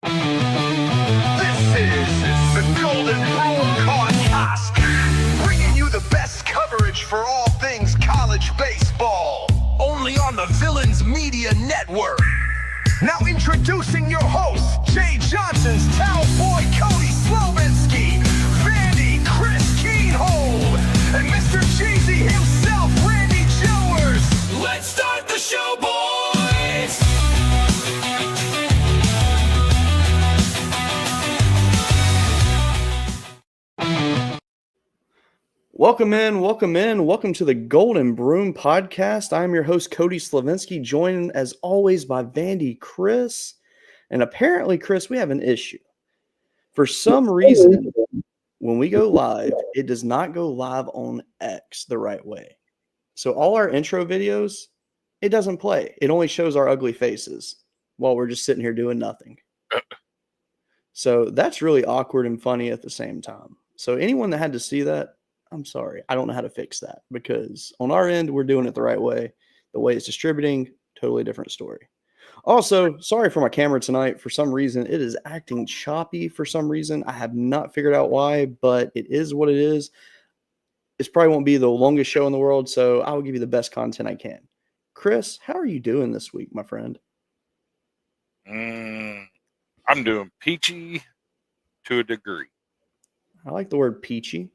This is the Golden Broom Podcast, bringing you the best coverage for all things college baseball, only on the Villains Media Network. Now introducing your hosts, Jay Johnson's Towel Boy Cody Slovinsky, Vandy Chris Keenhold, and Mr. Welcome in. Welcome to the Golden Broom podcast. I am your host, Cody Slavinsky, joined as always by Vandy Chris. And apparently, Chris, we have an issue. For some reason, when we go live, it does not go live on X the right way. So all our intro videos, it doesn't play. It only shows our ugly faces while we're just sitting here doing nothing. So that's really awkward and funny at the same time. So anyone that had to see that, I'm sorry. I don't know how to fix that because on our end, we're doing it the right way. The way it's distributing, totally different story. Also, sorry for my camera tonight. For some reason, it is acting choppy for some reason. I have not figured out why, but it is what it is. This probably won't be the longest show in the world, so I will give you the best content I can. Chris, how are you doing this week, my friend? I'm doing peachy to a degree. I like the word peachy.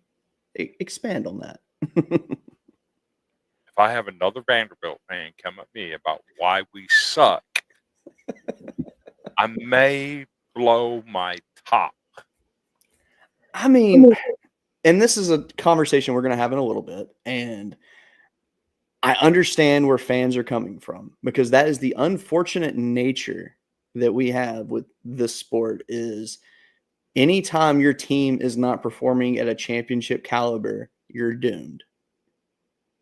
Expand on that. If I have another Vanderbilt fan come at me about why we suck, I may blow my top. I mean, and this is a conversation we're going to have in a little bit, and I understand where fans are coming from because that is the unfortunate nature that we have with this sport is anytime your team is not performing at a championship caliber, you're doomed.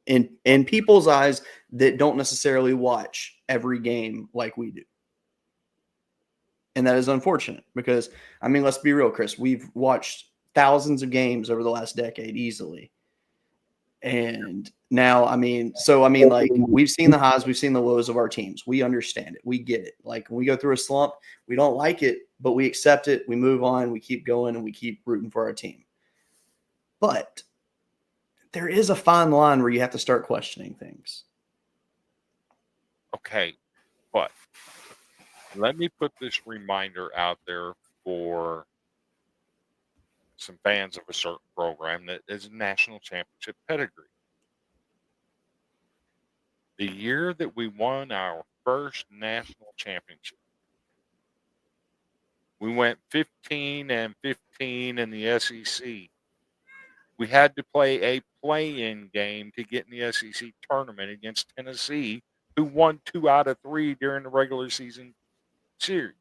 In people's eyes that don't necessarily watch every game like we do. And that is unfortunate because, I mean, let's be real, Chris. We've watched thousands of games over the last decade easily. And now, like we've seen the highs, we've seen the lows of our teams. We understand it. We get it. Like when we go through a slump, we don't like it, but we accept it. We move on. We keep going and we keep rooting for our team. But there is a fine line where you have to start questioning things. Okay, but let me put this reminder out there for some fans of a certain program that is a national championship pedigree. The year that we won our first national championship, we went 15-15 in the SEC. We had to play a play-in game to get in the SEC tournament against Tennessee, who won 2 out of 3 during the regular season series.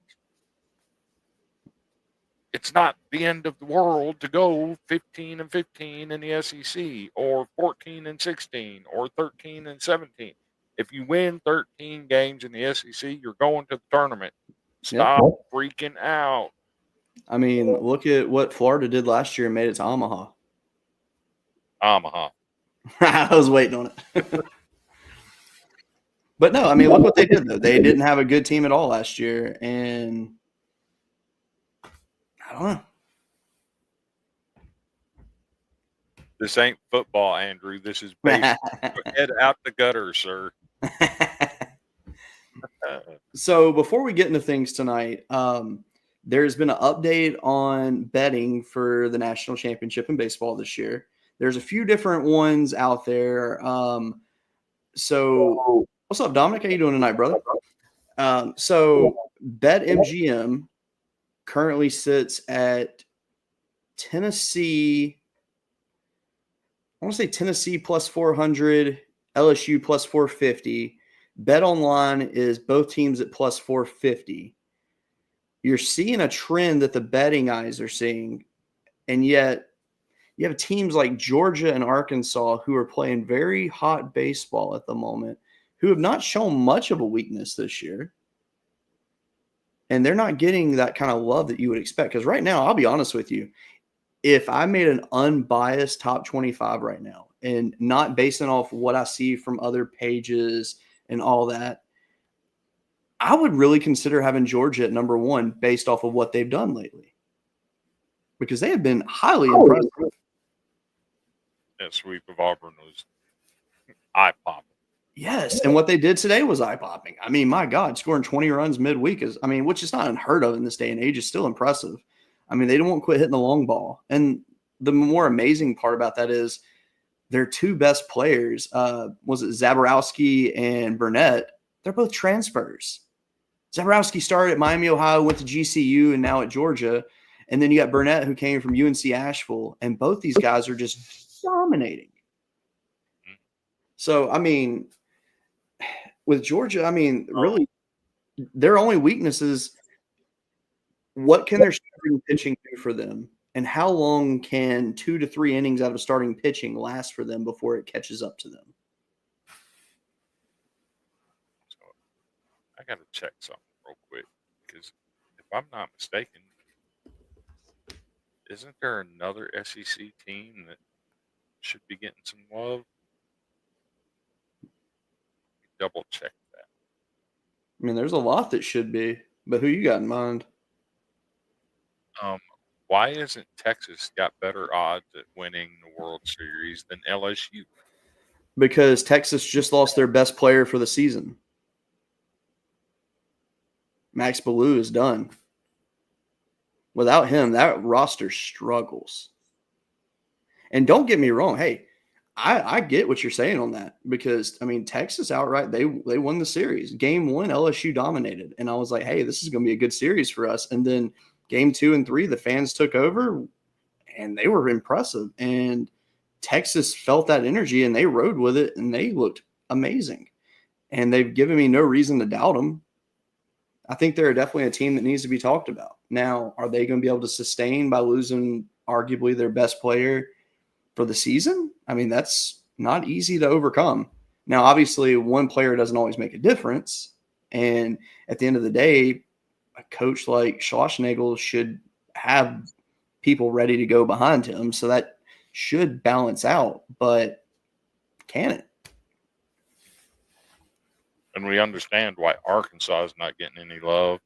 It's not the end of the world to go 15-15 in the SEC or 14-16 or 13-17. If you win 13 games in the SEC, you're going to the tournament. Stop freaking out. I mean, look at what Florida did last year and made it to Omaha. I was waiting on it. But no, I mean, look what they did, though. They didn't have a good team at all last year, and I don't know. This ain't football, Andrew. This is baseball. Head out the gutter, sir. So before we get into things tonight, there's been an update on betting for the national championship in baseball this year. There's a few different ones out there. So what's up, Dominic? How you doing tonight, brother? So BetMGM currently sits at Tennessee. I want to say Tennessee plus 400, LSU plus 450. Bet Online is both teams at plus 450. You're seeing a trend that the betting eyes are seeing, and yet you have teams like Georgia and Arkansas who are playing very hot baseball at the moment, who have not shown much of a weakness this year. And they're not getting that kind of love that you would expect. Because right now, I'll be honest with you, if I made an unbiased top 25 right now and not basing off what I see from other pages and all that, I would really consider having Georgia at number 1 based off of what they've done lately. Because they have been highly impressive. That sweep of Auburn was eye-popping. Yes, and what they did today was eye-popping. I mean, my God, scoring 20 runs midweek which is not unheard of in this day and age, is still impressive. I mean, they won't quit hitting the long ball. And the more amazing part about that is their 2 best players, was it Zaborowski and Burnett? They're both transfers. Zaborowski started at Miami, Ohio, went to GCU, and now at Georgia. And then you got Burnett, who came from UNC Asheville. And both these guys are just dominating. Mhm. So, I mean, with Georgia, I mean, really, their only weakness is what can their starting pitching do for them? And how long can 2 to 3 innings out of starting pitching last for them before it catches up to them? So I got to check something real quick because if I'm not mistaken, isn't there another SEC team that should be getting some love? Double check that. I mean, there's a lot that should be, but who you got in mind? Why isn't Texas got better odds at winning the World Series than LSU? Because Texas just lost their best player for the season. Max Ballou is done. Without him, that roster struggles. And don't get me wrong, hey, I get what you're saying on that because I mean Texas outright they won the series. Game 1, LSU dominated, and I was like, hey, this is going to be a good series for us. And then game 2 and 3, the fans took over, and they were impressive. And Texas felt that energy, and they rode with it, and they looked amazing. And they've given me no reason to doubt them. I think they're definitely a team that needs to be talked about. Now, are they going to be able to sustain by losing arguably their best player for the season? I mean, that's not easy to overcome. Now, obviously, one player doesn't always make a difference. And at the end of the day, a coach like Schlossnagle should have people ready to go behind him. So that should balance out. But can it? And we understand why Arkansas is not getting any love.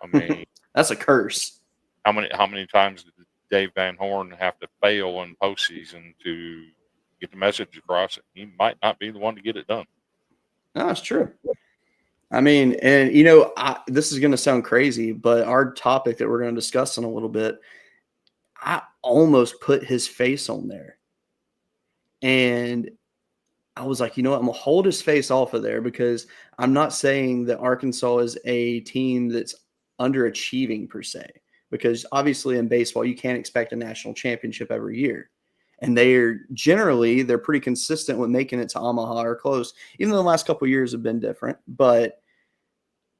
I mean, That's a curse. how many times did Dave Van Horn have to fail in postseason to get the message across? He might not be the one to get it done. No, it's true. I mean, and you know, this is going to sound crazy, but our topic that we're going to discuss in a little bit, I almost put his face on there. And I was like, you know what? I'm going to hold his face off of there because I'm not saying that Arkansas is a team that's underachieving per se. Because obviously in baseball, you can't expect a national championship every year. And they're pretty consistent with making it to Omaha or close, even though the last couple of years have been different. But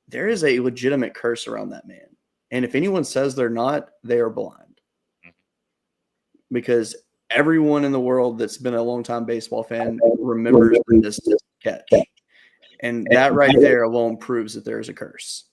there is a legitimate curse around that man. And if anyone says they're not, they are blind. Because everyone in the world that's been a longtime baseball fan remembers this catch. And that right there alone proves that there is a curse.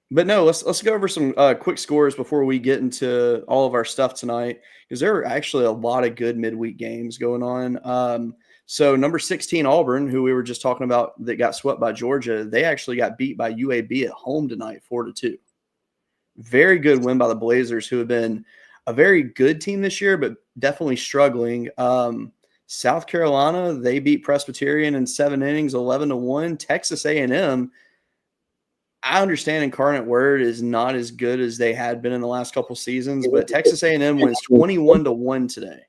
But no, let's go over some quick scores before we get into all of our stuff tonight, because there are actually a lot of good midweek games going on. So number 16, Auburn, who we were just talking about that got swept by Georgia, they actually got beat by UAB at home tonight, 4-2. Very good win by the Blazers, who have been a very good team this year, but definitely struggling. South Carolina, they beat Presbyterian in 7 innings, 11-1. Texas A&M, I understand Incarnate Word is not as good as they had been in the last couple seasons, but Texas A&M wins 21-1 today.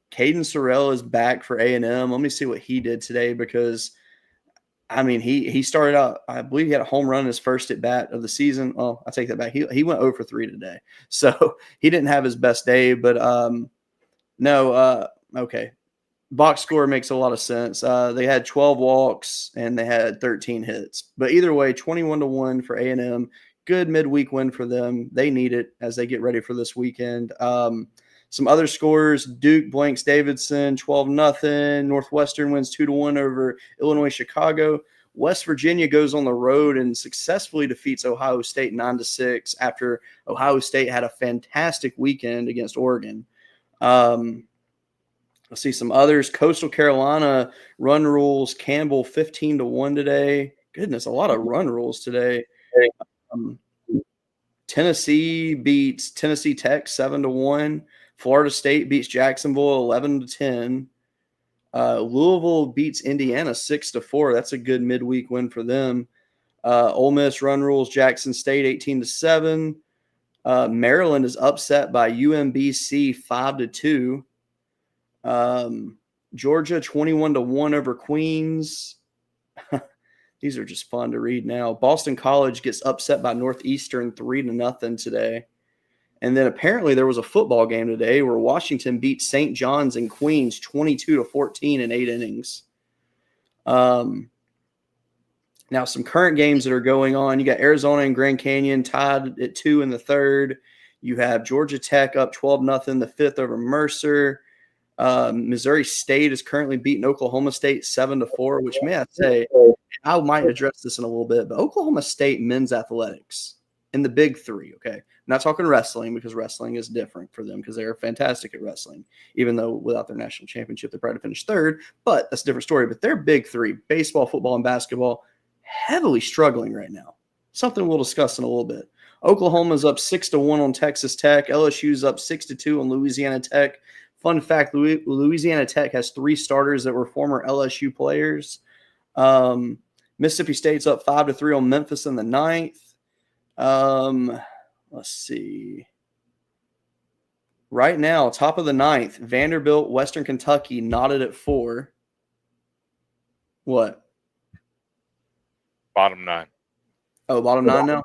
Caden Sorrell is back for A&M. Let me see what he did today because, I mean, he started out, I believe he had a home run in his first at bat of the season. Oh, I take that back. He went 0 for 3 today. So he didn't have his best day, but okay. Box score makes a lot of sense. They had 12 walks and they had 13 hits. But either way, 21-1 for A&M. Good midweek win for them. They need it as they get ready for this weekend. Some other scores: Duke blanks Davidson 12-0. Northwestern wins 2-1 over Illinois Chicago. West Virginia goes on the road and successfully defeats Ohio State 9-6 after Ohio State had a fantastic weekend against Oregon. Let's see some others. Coastal Carolina run rules Campbell 15-1 today. Goodness, a lot of run rules today. Tennessee beats Tennessee Tech 7-1. Florida State beats Jacksonville 11-10. Louisville beats Indiana 6-4. That's a good midweek win for them. Ole Miss run rules Jackson State 18-7. Maryland is upset by UMBC 5-2. Georgia 21-1 over Queens. These are just fun to read now. Boston College gets upset by Northeastern 3-0 today. And then apparently there was a football game today where Washington beat St. John's and Queens 22-14 in 8 innings. Now, some current games that are going on. You got Arizona and Grand Canyon tied at 2 in the third. You have Georgia Tech up 12-0 the fifth over Mercer. Missouri State is currently beating Oklahoma State 7-4, which may I say, I might address this in a little bit, but Oklahoma State men's athletics in the big three, okay? I'm not talking wrestling because wrestling is different for them because they're fantastic at wrestling, even though without their national championship, they're probably to finish third, but that's a different story. But their big three, baseball, football, and basketball, heavily struggling right now. Something we'll discuss in a little bit. Oklahoma's up 6-1 on Texas Tech. LSU's up 6-2 on Louisiana Tech. Fun fact, Louisiana Tech has 3 starters that were former LSU players. Mississippi State's up 5-3 on Memphis in the ninth. Let's see. Right now, top of the ninth, Vanderbilt, Western Kentucky knotted at 4. What? Bottom 9. Oh, bottom 9 now?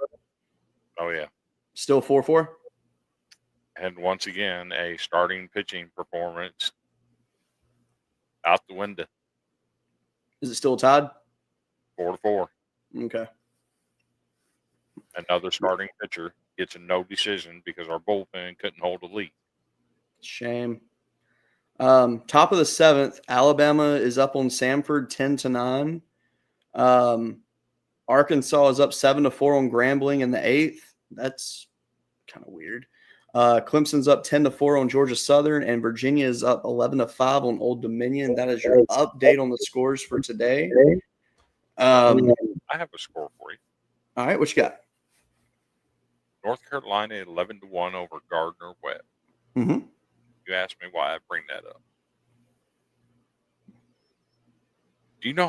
Oh, yeah. Still 4-4? And once again, a starting pitching performance out the window. Is it still tied? 4-4. Okay. Another starting pitcher gets a no decision because our bullpen couldn't hold a lead. Shame. Top of the 7th, Alabama is up on Samford 10-9. Arkansas is up 7-4 on Grambling in the 8th. That's kind of weird. Clemson's up 10-4 on Georgia Southern, and Virginia is up 11-5 on Old Dominion. That is your update on the scores for today. I have a score for you. All right, what you got? North Carolina 11-1 over Gardner Webb. Mm-hmm. You asked me why I bring that up. Do you know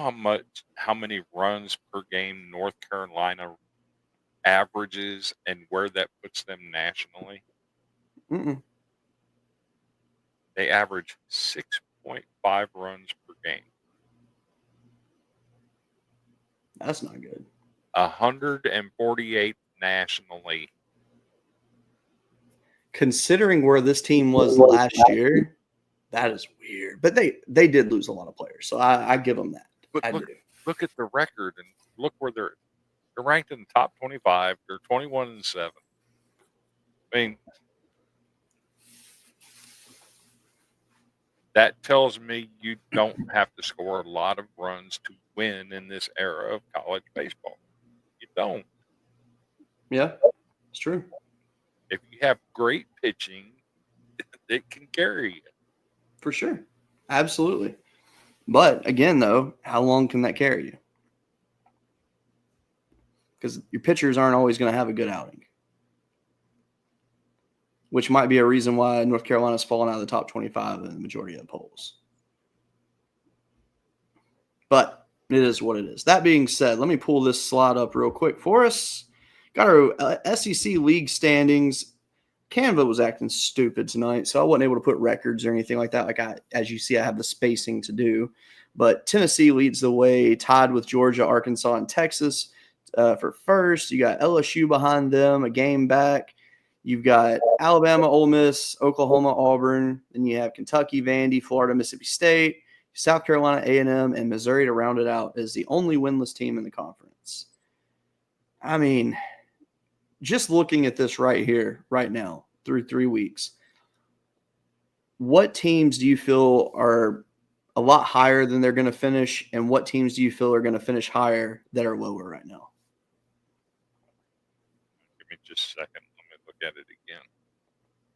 how many runs per game North Carolina averages and where that puts them nationally? Mm-mm. They average 6.5 runs per game. That's not good. 148th nationally. Considering where this team was last year, that is weird. But they did lose a lot of players, so I give them that. But I look at the record and look where they're ranked in the top 25. They're 21-7. I mean, that tells me you don't have to score a lot of runs to win in this era of college baseball. You don't. Yeah, it's true. If you have great pitching, it can carry you. For sure. Absolutely. But again, though, how long can that carry you? Because your pitchers aren't always going to have a good outing, which might be a reason why North Carolina's fallen out of the top 25 in the majority of the polls. But it is what it is. That being said, let me pull this slide up real quick for us. Got our SEC league standings. Canva was acting stupid tonight, so I wasn't able to put records or anything like that. As you see, I have the spacing to do. But Tennessee leads the way, tied with Georgia, Arkansas, and Texas for first. You got LSU behind them, a game back. You've got Alabama, Ole Miss, Oklahoma, Auburn. Then you have Kentucky, Vandy, Florida, Mississippi State, South Carolina, A&M, and Missouri to round it out as the only winless team in the conference. I mean, just looking at this right here, right now, through 3 weeks, what teams do you feel are a lot higher than they're going to finish, and what teams do you feel are going to finish higher that are lower right now? Give me just a second. Let me look at it again.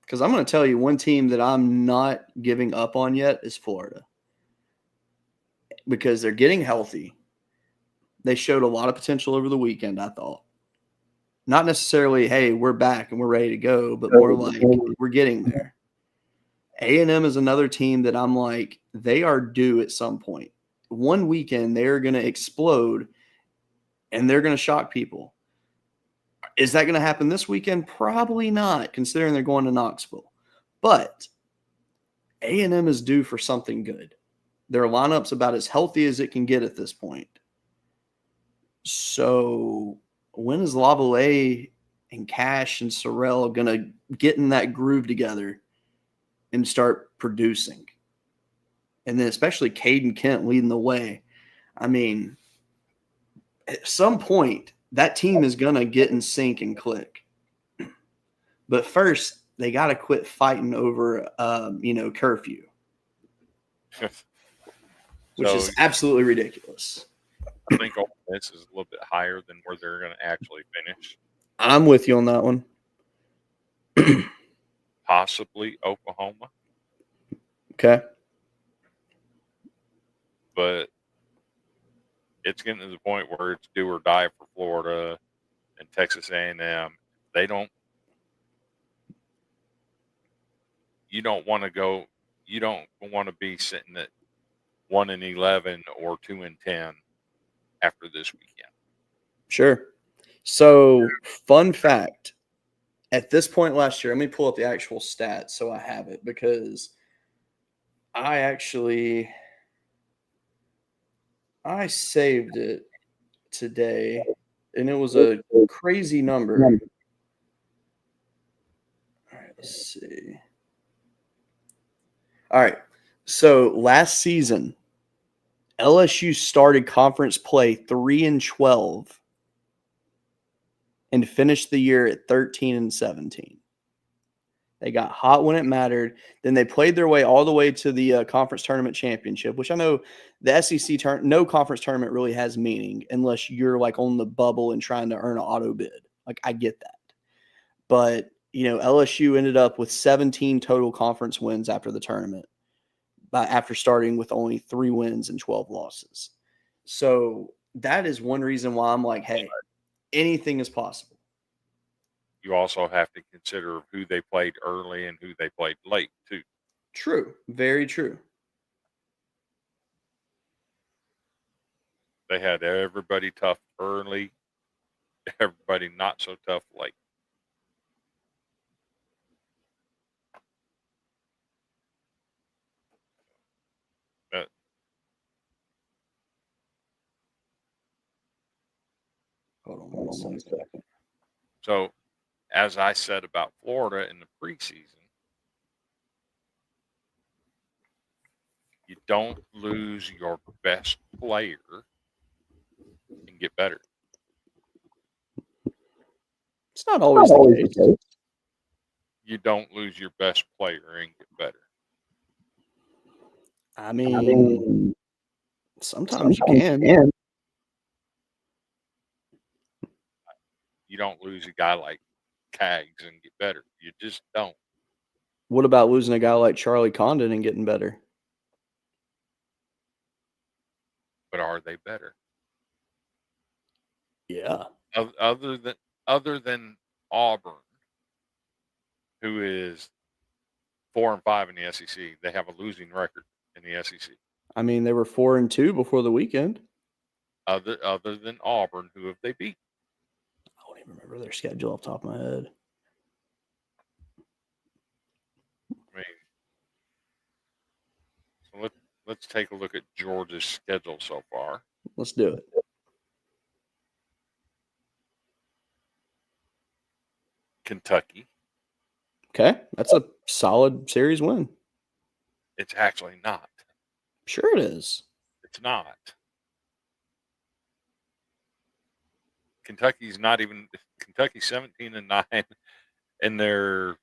Because I'm going to tell you one team that I'm not giving up on yet is Florida. Because they're getting healthy. They showed a lot of potential over the weekend, I thought. Not necessarily, hey, we're back and we're ready to go, but more like we're getting there. A&M is another team that I'm like, they are due at some point. One weekend, they're going to explode, and they're going to shock people. Is that going to happen this weekend? Probably not, considering they're going to Knoxville. But A&M is due for something good. Their lineup's about as healthy as it can get at this point. So when is Lavallee and Cash and Sorrell going to get in that groove together and start producing? And then especially Caden Kent leading the way. I mean, at some point, that team is going to get in sync and click. But first, they got to quit fighting over, curfew, which is absolutely ridiculous. I think Ole Miss is a little bit higher than where they're going to actually finish. I'm with you on that one. Possibly Oklahoma. Okay. But it's getting to the point where it's do or die for Florida and Texas A&M. You don't want to be sitting at 1-11 or 2-10 after this weekend. Sure. So, fun fact, at this point last year, let me pull up the actual stats so I have it, because I saved it today, and it was a crazy number. All right, let's see. All right. So last season, LSU started conference play 3-12 and finished the year at 13-17. They got hot when it mattered. Then they played their way all the way to the conference tournament championship, which I know the SEC no conference tournament really has meaning unless you're like on the bubble and trying to earn an auto bid. Like, I get that. But, LSU ended up with 17 total conference wins after the tournament, after starting with only 3 wins and 12 losses. So that is one reason why I'm like, hey, anything is possible. You also have to consider who they played early and who they played late, too. True. Very true. They had everybody tough early, everybody not so tough late. Hold on one second. So, as I said about Florida in the preseason, you don't lose your best player and get better. It's not always the case. You don't lose your best player and get better. I mean, sometimes you can. You don't lose a guy like Cags and get better. You just don't. What about losing a guy like Charlie Condon and getting better? But are they better? Yeah. Other than Auburn, who is 4-5 in the SEC, they have a losing record in the SEC. I mean, they were 4-2 before the weekend. Other than Auburn, who have they beat? I don't even remember their schedule off the top of my head. I mean, so let's take a look at Georgia's schedule so far. Let's do it. Kentucky. Okay, that's a solid series win. It's actually not. Sure it is. It's not. Kentucky's 17-9, and they're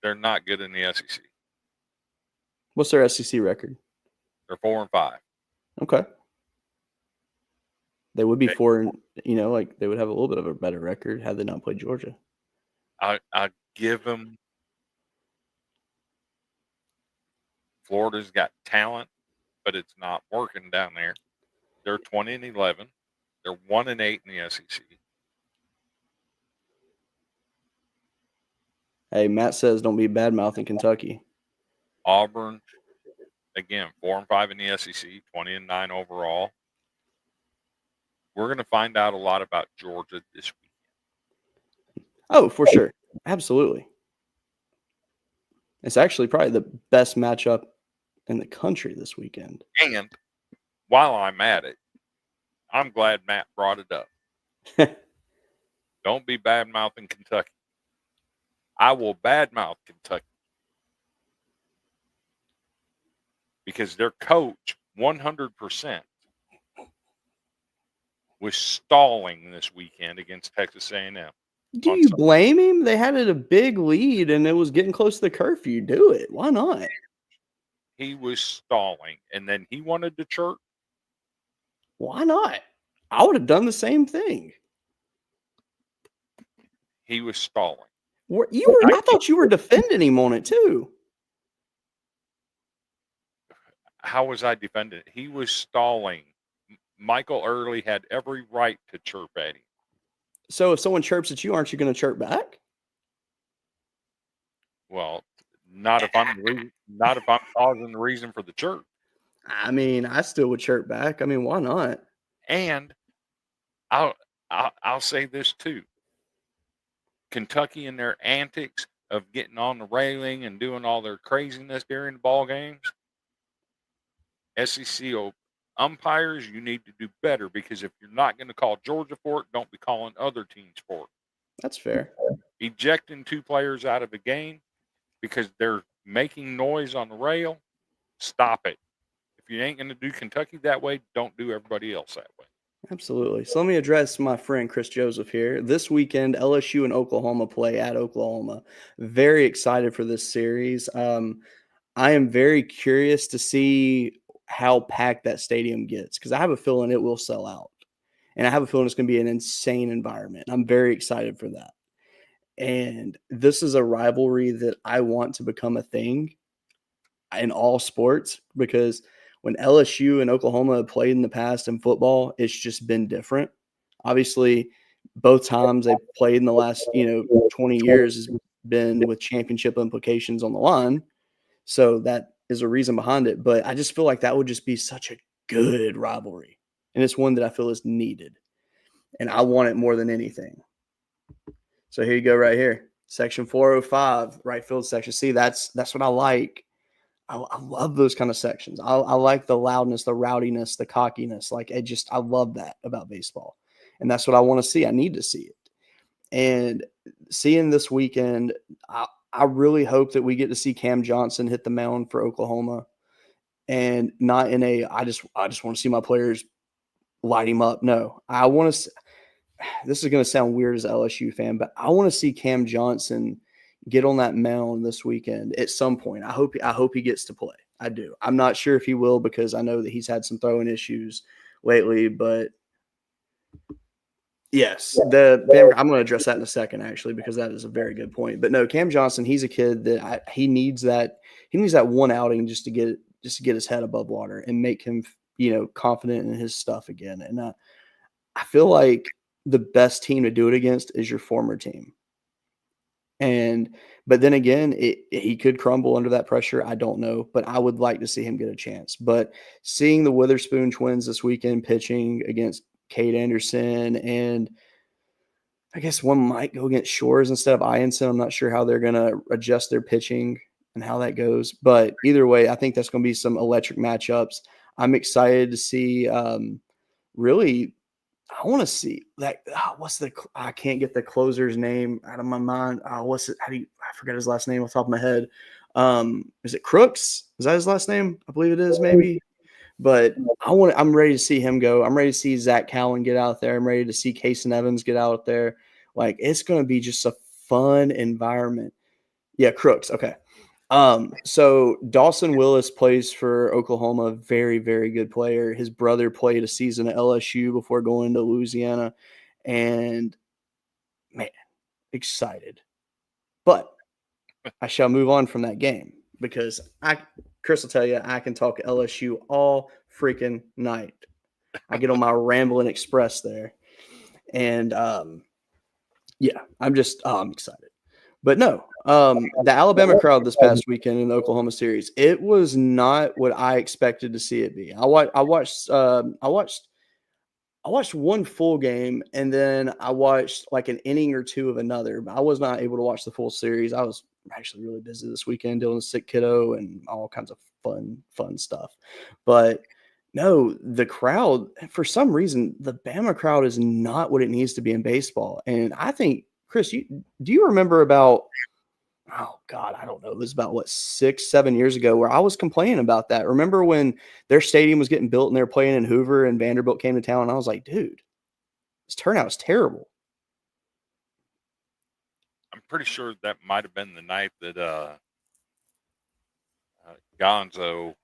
not good in the SEC. What's their SEC record? They're 4-5. Okay. They would be 4, like they would have a little bit of a better record had they not played Georgia. I give them. Florida's got talent, but it's not working down there. They're 20-11. They're 1-8 in the SEC. Hey, Matt says don't be bad-mouthing Kentucky. Auburn, again, 4-5 in the SEC, 20-9 overall. We're going to find out a lot about Georgia this weekend. Oh, for sure. Absolutely. It's actually probably the best matchup in the country this weekend. And while I'm at it, I'm glad Matt brought it up. Don't be bad-mouthing Kentucky. I will badmouth Kentucky because their coach 100% was stalling this weekend against Texas A&M. Do you blame him? They had a big lead and it was getting close to the curfew. Do it. Why not? He was stalling, and then he wanted to chirp. Why not? I would have done the same thing. He was stalling. I thought you were defending him on it too. How was I defending? He was stalling. Michael Early had every right to chirp at him. So if someone chirps at you, aren't you going to chirp back? Well, not if I'm causing the reason for the chirp. I mean, I still would chirp back. I mean, why not? And I'll say this too. Kentucky and their antics of getting on the railing and doing all their craziness during the ball games. SEC umpires, you need to do better, because if you're not going to call Georgia for it, don't be calling other teams for it. That's fair. Ejecting 2 players out of the game because they're making noise on the rail, stop it. If you ain't going to do Kentucky that way, don't do everybody else that way. Absolutely. So let me address my friend Chris Joseph here. This weekend, LSU and Oklahoma play at Oklahoma. Very excited for this series. I am very curious to see how packed that stadium gets, because I have a feeling it will sell out. And I have a feeling it's going to be an insane environment. I'm very excited for that. And this is a rivalry that I want to become a thing in all sports, because when LSU and Oklahoma have played in the past in football, it's just been different. Obviously, both times they've played in the last 20 years has been with championship implications on the line. So that is a reason behind it. But I just feel like that would just be such a good rivalry. And it's one that I feel is needed. And I want it more than anything. So here you go right here. Section 405, right field section. See, that's what I like. I love those kind of sections. I like the loudness, the rowdiness, the cockiness. Like, I love that about baseball. And that's what I want to see. I need to see it. And seeing this weekend, I really hope that we get to see Cam Johnson hit the mound for Oklahoma, and not in I just want to see my players light him up. No, I want to. This is going to sound weird as an LSU fan, but I want to see Cam Johnson get on that mound this weekend at some point. I hope he gets to play. I do. I'm not sure if he will, because I know that he's had some throwing issues lately, but yes, I'm going to address that in a second, actually, because that is a very good point. But no, Cam Johnson, he's a kid that he needs that one outing just to get his head above water and make him, confident in his stuff again. And I feel like the best team to do it against is your former team. But then again, he could crumble under that pressure. I don't know, but I would like to see him get a chance. But seeing the Witherspoon twins this weekend pitching against Cade Anderson, and I guess one might go against Shores instead of Ianson. I'm not sure how they're going to adjust their pitching and how that goes. But either way, I think that's going to be some electric matchups. I'm excited to see really – I want to see that. I can't get the closer's name out of my mind. I forget his last name off the top of my head. Is it Crooks? Is that his last name? I believe it is, maybe. But I'm ready to see him go. I'm ready to see Zach Cowan get out there. I'm ready to see Kason Evans get out there. Like, it's going to be just a fun environment. Yeah, Crooks. Okay. So Dawson Willis plays for Oklahoma, very, very good player. His brother played a season at LSU before going to Louisiana, and man, excited. But I shall move on from that game, because Chris will tell you, I can talk LSU all freaking night. I get on my rambling express there, and yeah, I'm excited. But no, the Alabama crowd this past weekend in the Oklahoma series, it was not what I expected to see it be. I watched one full game, and then I watched like an inning or two of another. But I was not able to watch the full series. I was actually really busy this weekend dealing with a sick kiddo and all kinds of fun stuff. But No, the crowd, for some reason, the Bama crowd is not what it needs to be in baseball. And I think, Chris, do you remember about, oh God, I don't know, it was about what, 6, 7 years ago where I was complaining about that. Remember when their stadium was getting built and they were playing in Hoover and Vanderbilt came to town? And I was like, dude, this turnout is terrible. I'm pretty sure that might have been the night that Gonzo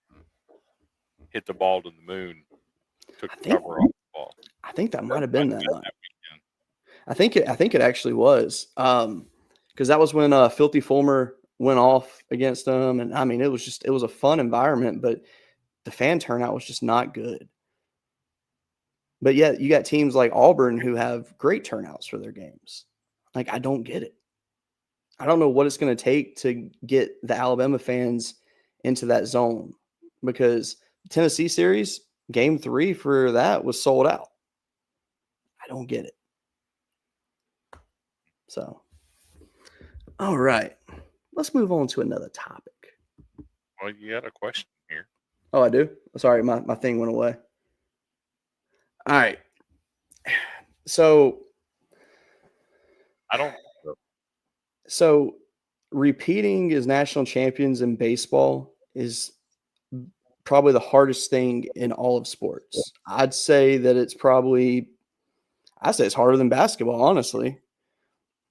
hit the ball to the moon, took the cover off the ball. I think that might have been that night. That weekend. I think it actually was. Because that was when Filthy Fulmer went off against them. And I mean, it was a fun environment, but the fan turnout was just not good. But yet you got teams like Auburn who have great turnouts for their games. Like, I don't get it. I don't know what it's going to take to get the Alabama fans into that zone, because the Tennessee series, game 3 for that was sold out. I don't get it. So, all right, let's move on to another topic. Well, you had a question here. Oh, I do? Sorry, my thing went away. All right. So repeating as national champions in baseball is probably the hardest thing in all of sports. I'd say it's harder than basketball, honestly,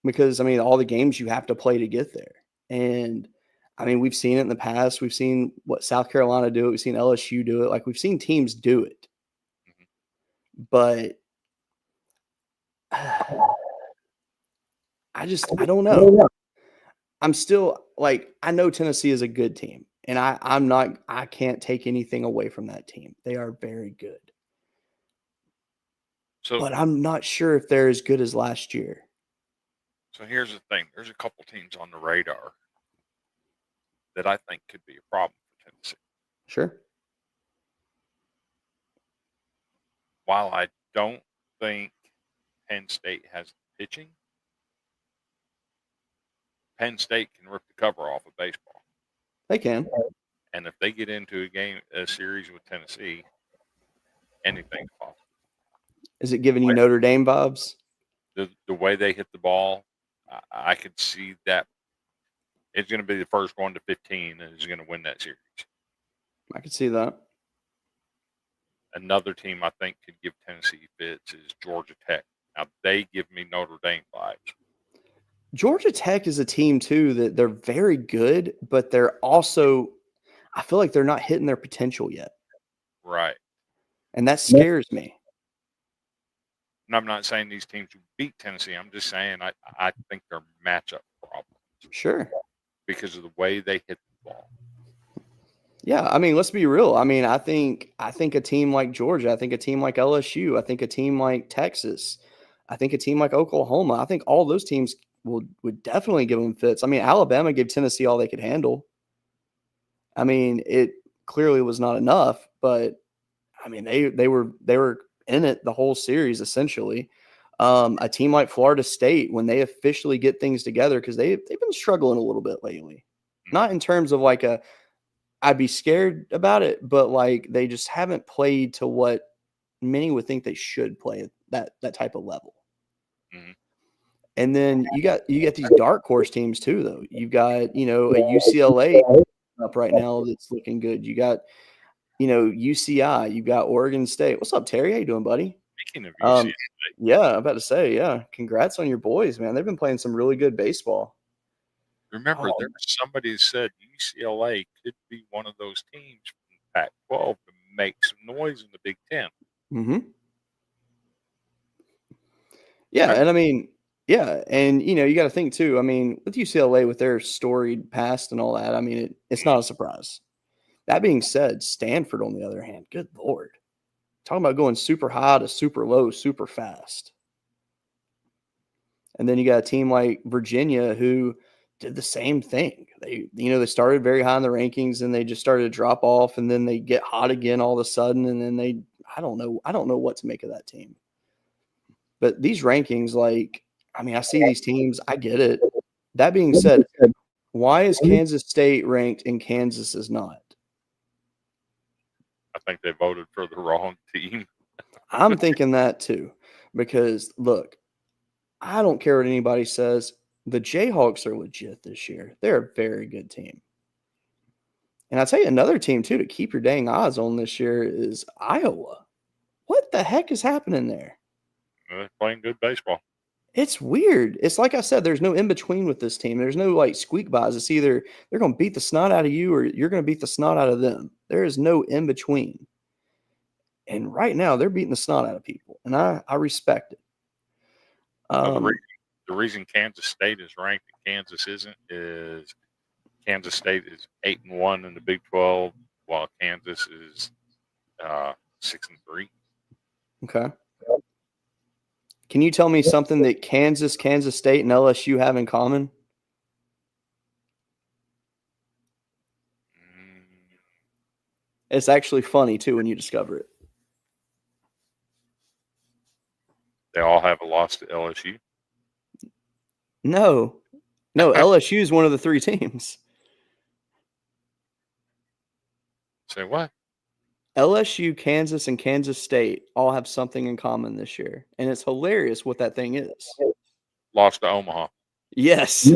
because I mean, all the games you have to play to get there. And I mean, we've seen it in the past. We've seen what South Carolina do it. We've seen LSU do it. Like, we've seen teams do it. But I don't know. I'm still like, I know Tennessee is a good team, and I can't take anything away from that team. They are very good. But I'm not sure if they're as good as last year. So here's the thing. There's a couple teams on the radar that I think could be a problem for Tennessee. Sure. While I don't think Penn State has pitching, Penn State can rip the cover off of baseball. They can. And if they get into a series with Tennessee, anything's possible. Is it giving you Notre Dame vibes? The way they hit the ball, I could see that it's going to be the first 1-15 and is going to win that series. I could see that. Another team I think could give Tennessee fits is Georgia Tech. Now, they give me Notre Dame vibes. Georgia Tech is a team, too, that they're very good, but they're also, I feel like they're not hitting their potential yet. Right. And that scares me. And I'm not saying these teams will beat Tennessee. I'm just saying I think they're matchup problems. Sure. Because of the way they hit the ball. Yeah, I mean, let's be real. I mean, I think a team like Georgia, I think a team like LSU, I think a team like Texas, I think a team like Oklahoma, I think all those teams would definitely give them fits. I mean, Alabama gave Tennessee all they could handle. I mean, it clearly was not enough, but I mean, they were in it the whole series essentially. A team like Florida State, when they officially get things together, because they've been struggling a little bit lately, not in terms of like I'd be scared about it, but like they just haven't played to what many would think they should play at that type of level. Mm-hmm. And then you got these dark horse teams too, though. You've got, a UCLA up right now that's looking good. You got, UCI. You got Oregon State. What's up, Terry? How you doing, buddy? Speaking of UCLA. Yeah, I'm about to say, yeah. Congrats on your boys, man. They've been playing some really good baseball. Remember, there was somebody who said UCLA could be one of those teams from Pac-12 to make some noise in the Big Ten. Mm-hmm. Yeah, and I mean, yeah, and you got to think too. I mean, with UCLA, with their storied past and all that, I mean, it's not a surprise. That being said, Stanford, on the other hand, good Lord, talking about going super high to super low, super fast. And then you got a team like Virginia who did the same thing. They started very high in the rankings and they just started to drop off, and then they get hot again all of a sudden, and then I don't know what to make of that team. But these rankings, like, I mean, I see these teams, I get it. That being said, why is Kansas State ranked and Kansas is not? I think they voted for the wrong team. I'm thinking that too, because look, I don't care what anybody says. The Jayhawks are legit this year. They're a very good team. And I'll tell you another team too to keep your dang eyes on this year is Iowa. What the heck is happening there? They're playing good baseball. It's weird. It's like I said, there's no in between with this team. There's no like squeak bys. It's either they're going to beat the snot out of you or you're going to beat the snot out of them. There is no in between. And right now, they're beating the snot out of people, and I respect it. The reason Kansas State is ranked and Kansas isn't is Kansas State is 8-1 in the Big 12, while Kansas is 6-3. Okay. Can you tell me something that Kansas State, and LSU have in common? It's actually funny, too, when you discover it. They all have a loss to LSU. No, LSU is one of the three teams. Say what? LSU, Kansas, and Kansas State all have something in common this year, and it's hilarious what that thing is. Lost to Omaha. Yes.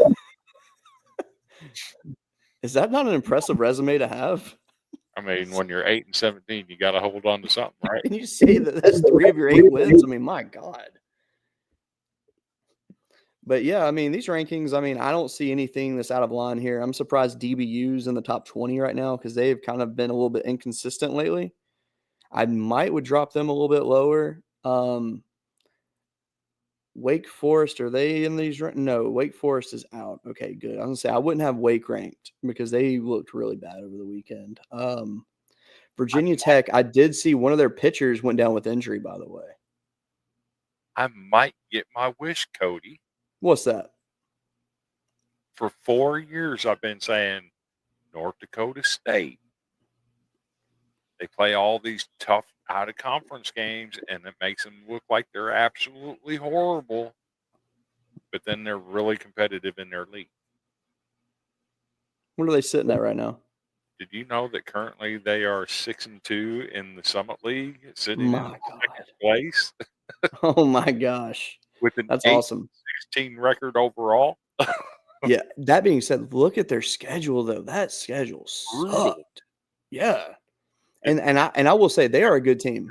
Is that not an impressive resume to have? I mean, when you're 8-17, you got to hold on to something, right? Can you say that that's 3 of your 8 wins? I mean, my God. But yeah, I mean, these rankings, I mean, I don't see anything that's out of line here. I'm surprised DBU's in the top 20 right now because they've kind of been a little bit inconsistent lately. I would drop them a little bit lower. Wake Forest, are they in these? No, Wake Forest is out. Okay, good. I was going to say, I wouldn't have Wake ranked because they looked really bad over the weekend. Virginia Tech, I did see one of their pitchers went down with injury, by the way. I might get my wish, Cody. What's that? For 4 years, I've been saying North Dakota State. They play all these tough out-of-conference games, and it makes them look like they're absolutely horrible. But then they're really competitive in their league. What are they sitting at right now? Did you know that currently they are 6-2 in the Summit League, sitting in second place? Oh my gosh. With an That's awesome. 16 record overall. Yeah. That being said, look at their schedule though. That schedule sucked. Yeah. And I will say they are a good team.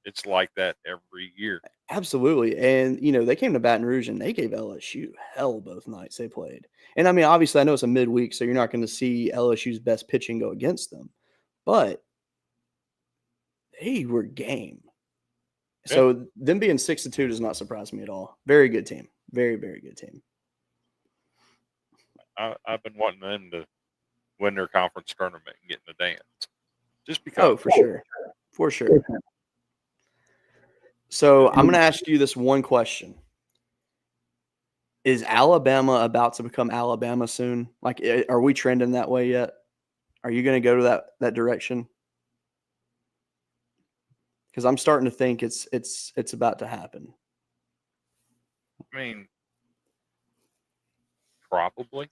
It's like that every year. Absolutely. And you know, they came to Baton Rouge and they gave LSU hell both nights they played. And I mean, obviously I know it's a midweek, so you're not going to see LSU's best pitching go against them. But they were game. Yeah. So them being 6-2 does not surprise me at all. Very good team. Very, very good team. I've been wanting them to win their conference tournament and get in the dance. Just because. Oh, for sure. For sure. So I'm going to ask you this one question. Is Alabama about to become Alabama soon? Like, are we trending that way yet? Are you going to go to that direction? Because I'm starting to think it's about to happen. I mean, probably.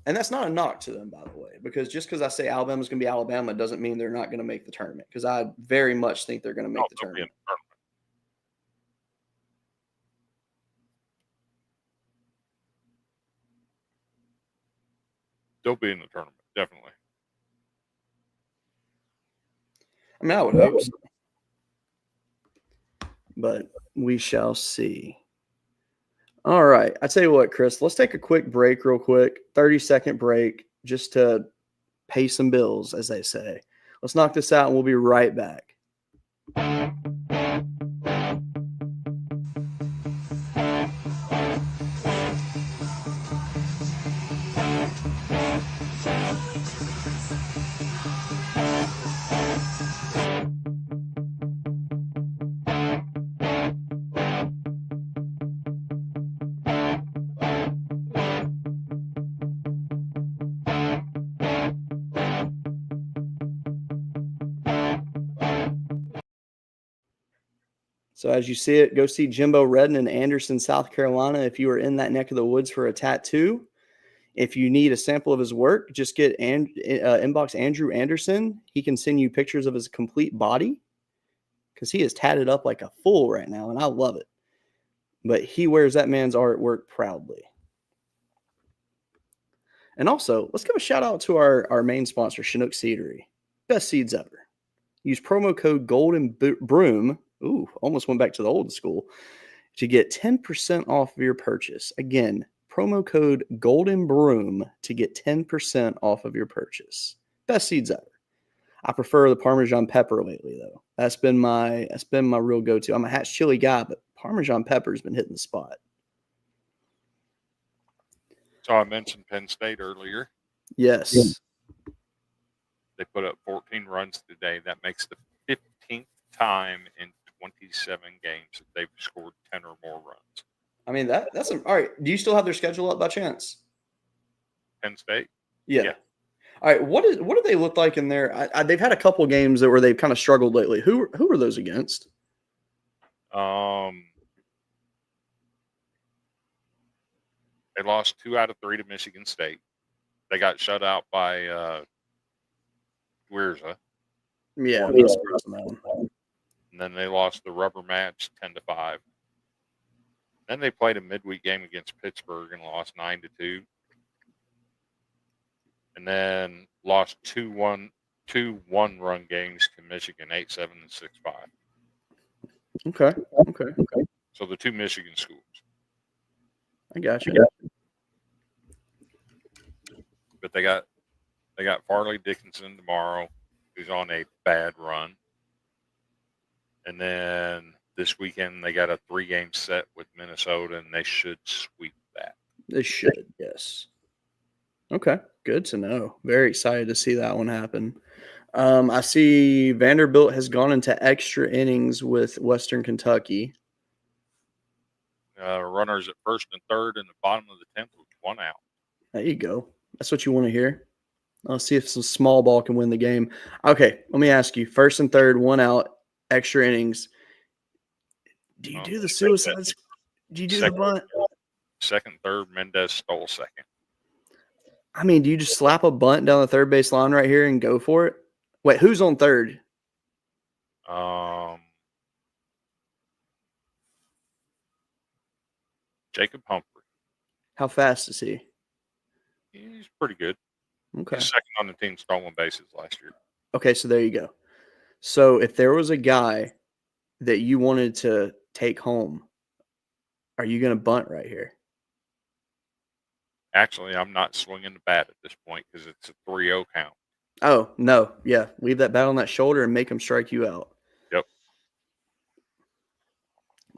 And that's not a knock to them, by the way, because just because I say Alabama's going to be Alabama doesn't mean they're not going to make the tournament. Because I very much think they're going to make the tournament. They'll be in the tournament, definitely. I mean, I would hope so. But we shall see. All right. I tell you what, Chris, let's take a quick break real quick, 30-second break, just to pay some bills, as they say. Let's knock this out, and we'll be right back. So as you see it, go see Jimbo Redden in Anderson, South Carolina. If you are in that neck of the woods for a tattoo, If you need a sample of his work, just inbox Andrew Anderson. He can send you pictures of his complete body because he is tatted up like a fool right now, and I love it. But he wears that man's artwork proudly. And also, let's give a shout out to our main sponsor, Chinook Seedery. Best seeds ever. Use promo code GOLDENBROOM. Ooh, almost went back to the old school. To get 10% off of your purchase. Again, promo code GOLDENBROOM to get 10% off of your purchase. Best seeds ever. I prefer the Parmesan pepper lately, though. That's been my real go-to. I'm a Hatch chili guy, but Parmesan pepper's been hitting the spot. So I mentioned Penn State earlier. Yes. They put up 14 runs today. That makes the 15th time in 27 games that they've scored 10 or more runs. I mean, that's all right. Do you still have their schedule up by chance? Penn State? Yeah. All right. What do they look like in there? They've had a couple games where they've kind of struggled lately. Who are those against? They lost 2 out of 3 to Michigan State. They got shut out by Weirza. Yeah. And then they lost the rubber match 10-5. Then they played a midweek game against Pittsburgh and lost 9-2. And then lost 2 one-run games to Michigan, 8-7 and 6-5. Okay. So the 2 Michigan schools. I got you. But they got Farley Dickinson tomorrow, who's on a bad run. And then this weekend they got a 3-game set with Minnesota, and they should sweep that. They should, yes. Okay, good to know. Very excited to see that one happen. I see Vanderbilt has gone into extra innings with Western Kentucky. Runners at first and third in the bottom of the 10th with 1 out. There you go. That's what you want to hear. Let's see if some small ball can win the game. Okay, let me ask you. First and third, 1 out, extra innings. Do you do the suicides? Do you do the bunt? Second, third, Mendez stole second. I mean, do you just slap a bunt down the third base line right here and go for it? Wait, who's on third? Jacob Humphrey. How fast is he? He's pretty good. Okay. He's second on the team stolen bases last year. Okay, so there you go. So if there was a guy that you wanted to take home, are you going to bunt right here? Actually, I'm not swinging the bat at this point because it's a 3-0 count. Oh, no. Yeah, leave that bat on that shoulder and make him strike you out. Yep.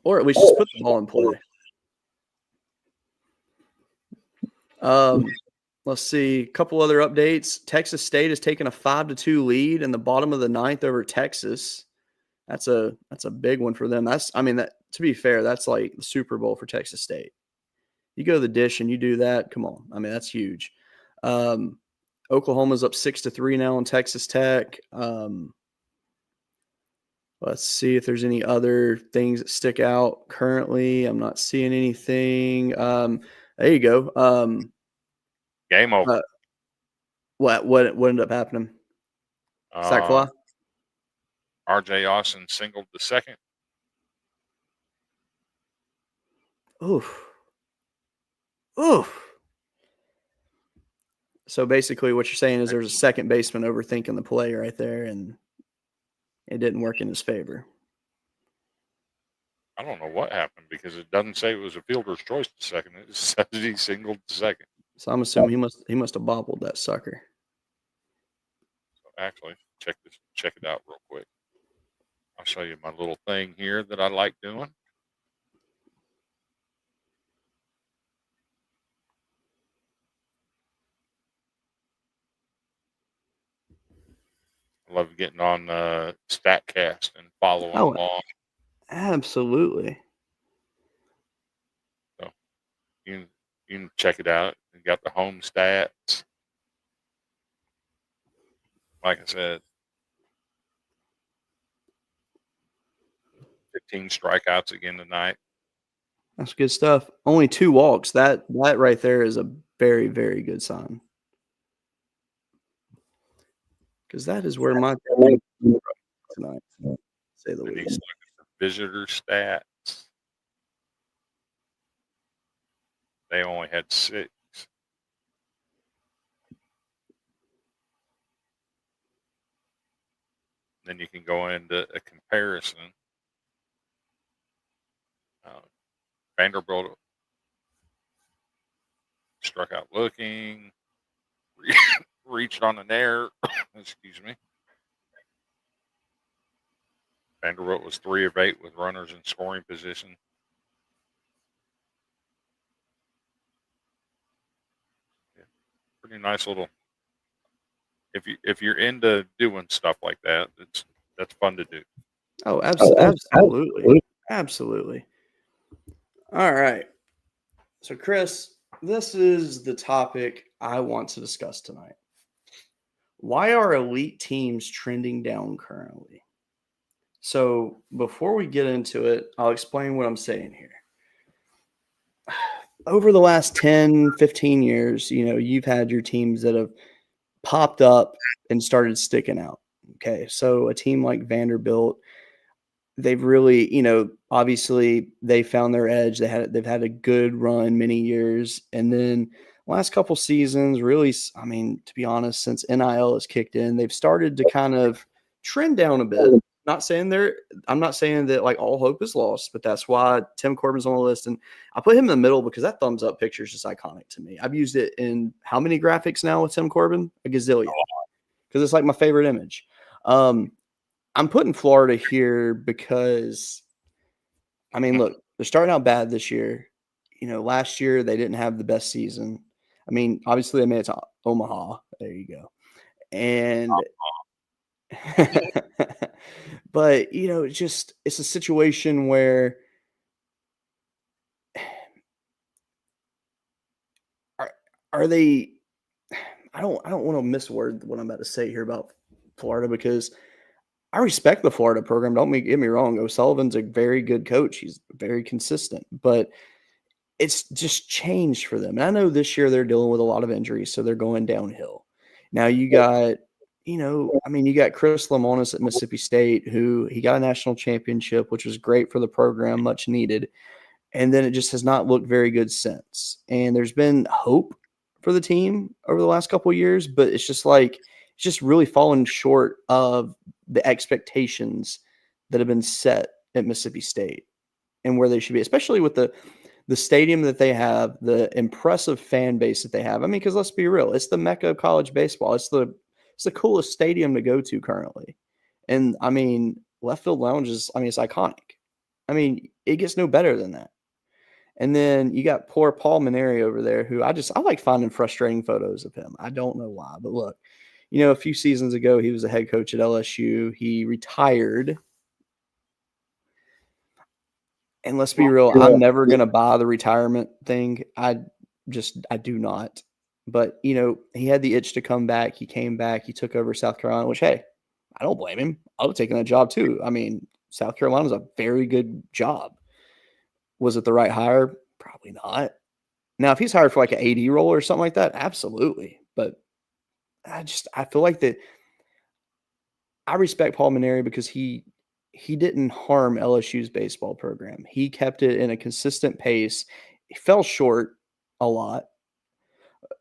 Or at least just put the ball in play. Let's see. A couple other updates. Texas State has taken a 5-2 lead in the bottom of the 9th over Texas. That's a big one for them. To be fair, that's like the Super Bowl for Texas State. You go to the dish and you do that. Come on. I mean, that's huge. Oklahoma's up 6-3 now on Texas Tech. Let's see if there's any other things that stick out currently. I'm not seeing anything. There you go. Game over. What ended up happening? Sack fly? R.J. Austin singled the second. Oof. So basically what you're saying is there's a second baseman overthinking the play right there, and it didn't work in his favor. I don't know what happened because it doesn't say it was a fielder's choice to second. It says he singled the second. So I'm assuming he must have bobbled that sucker. So actually, check it out real quick. I'll show you my little thing here that I like doing. I love getting on StatCast and following along. Absolutely. So you can check it out. You got the home stats. Like I said, 15 strikeouts again tonight. That's good stuff. Only 2 walks. That right there is a very, very good sign. Because that is where my tonight, to say the And you least. look at the visitor stats. They only had 6. Then you can go into a comparison. Vanderbilt struck out looking, reached on an air. Excuse me. Vanderbilt was 3 of 8 with runners in scoring position. Yeah, pretty nice little. If you're into doing stuff like that, that's fun to do. Oh, absolutely. Absolutely. All right. So, Chris, this is the topic I want to discuss tonight. Why are elite teams trending down currently? So, before we get into it, I'll explain what I'm saying here. Over the last 10, 15 years, you've had your teams that have popped up and started sticking out. Okay. So, a team like Vanderbilt, they've really, obviously they found their edge. They've had a good run many years. And then last couple seasons, really, I mean, to be honest, since NIL has kicked in, they've started to kind of trend down a bit. I'm not saying that like all hope is lost, but that's why Tim Corbin's on the list. And I put him in the middle because that thumbs up picture is just iconic to me. I've used it in how many graphics now with Tim Corbin? A gazillion. Because it's like my favorite image. I'm putting Florida here because, I mean, look, they're starting out bad this year. Last year they didn't have the best season. I mean, obviously they made it to Omaha. There you go. And, but, it's a situation where are they, I don't want to misword what I'm about to say here about Florida because I respect the Florida program. Don't get me wrong. O'Sullivan's a very good coach. He's very consistent, but it's just changed for them. And I know this year they're dealing with a lot of injuries, so they're going downhill. Now you got, you got Chris Lamonis at Mississippi State, who he got a national championship, which was great for the program, much needed. And then it just has not looked very good since. And there's been hope for the team over the last couple of years, but it's just really fallen short of the expectations that have been set at Mississippi State and where they should be, especially with the stadium that they have, the impressive fan base that they have. I mean, because let's be real, it's the mecca of college baseball. It's the coolest stadium to go to currently. And I mean, Left Field Lounge is, it's iconic. I mean, it gets no better than that. And then you got poor Paul Maneri over there, who I like finding frustrating photos of him. I don't know why, but look, a few seasons ago, he was a head coach at LSU. He retired. And let's be real, I'm never going to buy the retirement thing. I do not. But, he had the itch to come back. He came back. He took over South Carolina, which, hey, I don't blame him. I would have taken that job too. I mean, South Carolina's a very good job. Was it the right hire? Probably not. Now, if he's hired for like an AD role or something like that, absolutely. But I feel like that I respect Paul Maneri because he didn't harm LSU's baseball program. He kept it in a consistent pace. He fell short a lot,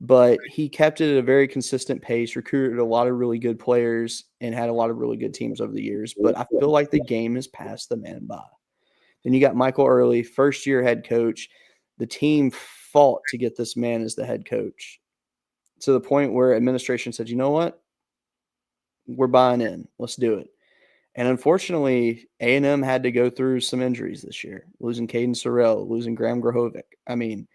but he kept it at a very consistent pace, recruited a lot of really good players, and had a lot of really good teams over the years. But I feel like the game has passed the man by. Then you got Michael Early, first-year head coach. The team fought to get this man as the head coach to the point where administration said, you know what? We're buying in. Let's do it. And unfortunately, A&M had to go through some injuries this year, losing Caden Sorrell, losing Graham Grahovic. I mean,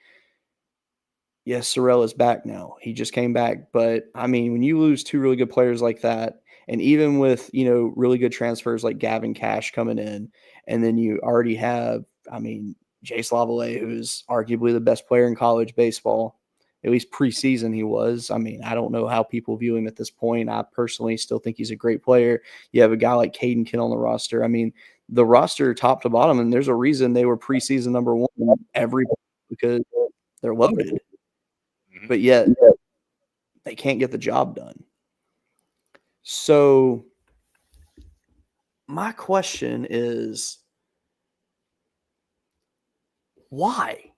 yes, Sorrell is back now. He just came back. But, I mean, when you lose two really good players like that, and even with, really good transfers like Gavin Cash coming in, and then you already have, Jace Lavallee, who's arguably the best player in college baseball. At least preseason he was. I mean, I don't know how people view him at this point. I personally still think he's a great player. You have a guy like Caden Kidd on the roster. I mean, the roster top to bottom, and there's a reason they were preseason number one every because they're loaded. but yet they can't get the job done. So my question is, why?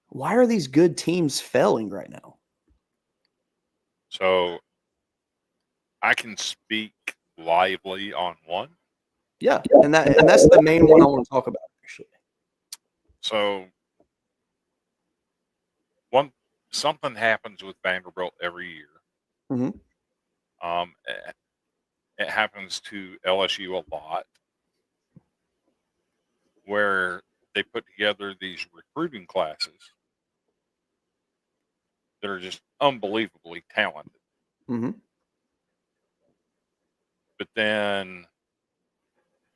Why are these good teams failing right now? So I can speak lively on one. Yeah, and that's the main one I want to talk about, actually. So something happens with Vanderbilt every year. Mhm. It happens to LSU a lot, where they put together these recruiting classes that are just unbelievably talented. Mhm. But then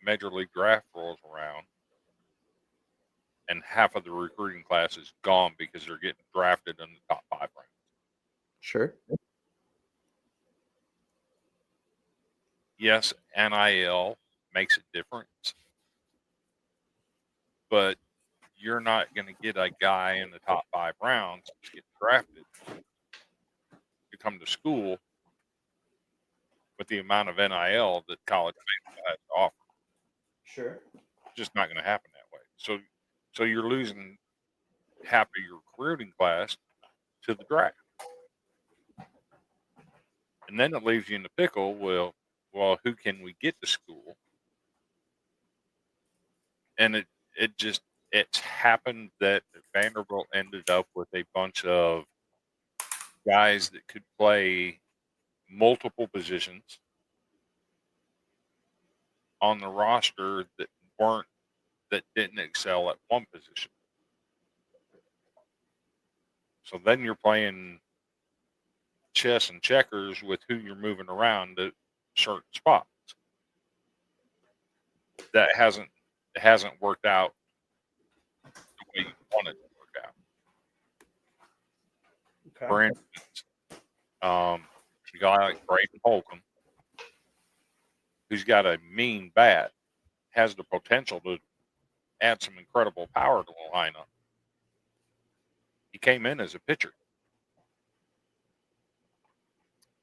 Major League Draft rolls around, and half of the recruiting class is gone because they're getting drafted in the top 5 rounds. Sure. Yes, NIL makes a difference, but you're not going to get a guy in the top 5 rounds to get drafted to come to school with the amount of NIL that college baseball has to offer. Sure. It's just not going to happen that way. So you're losing half of your recruiting class to the draft. And then it leaves you in the pickle. Well, who can we get to school? And it's happened that Vanderbilt ended up with a bunch of guys that could play multiple positions on the roster that didn't excel at one position. So then you're playing chess and checkers with who you're moving around to certain spots. That hasn't worked out the way you want it to work out. Okay. For instance, a guy like Braden Holcomb, who's got a mean bat, has the potential to add some incredible power to the lineup. He came in as a pitcher.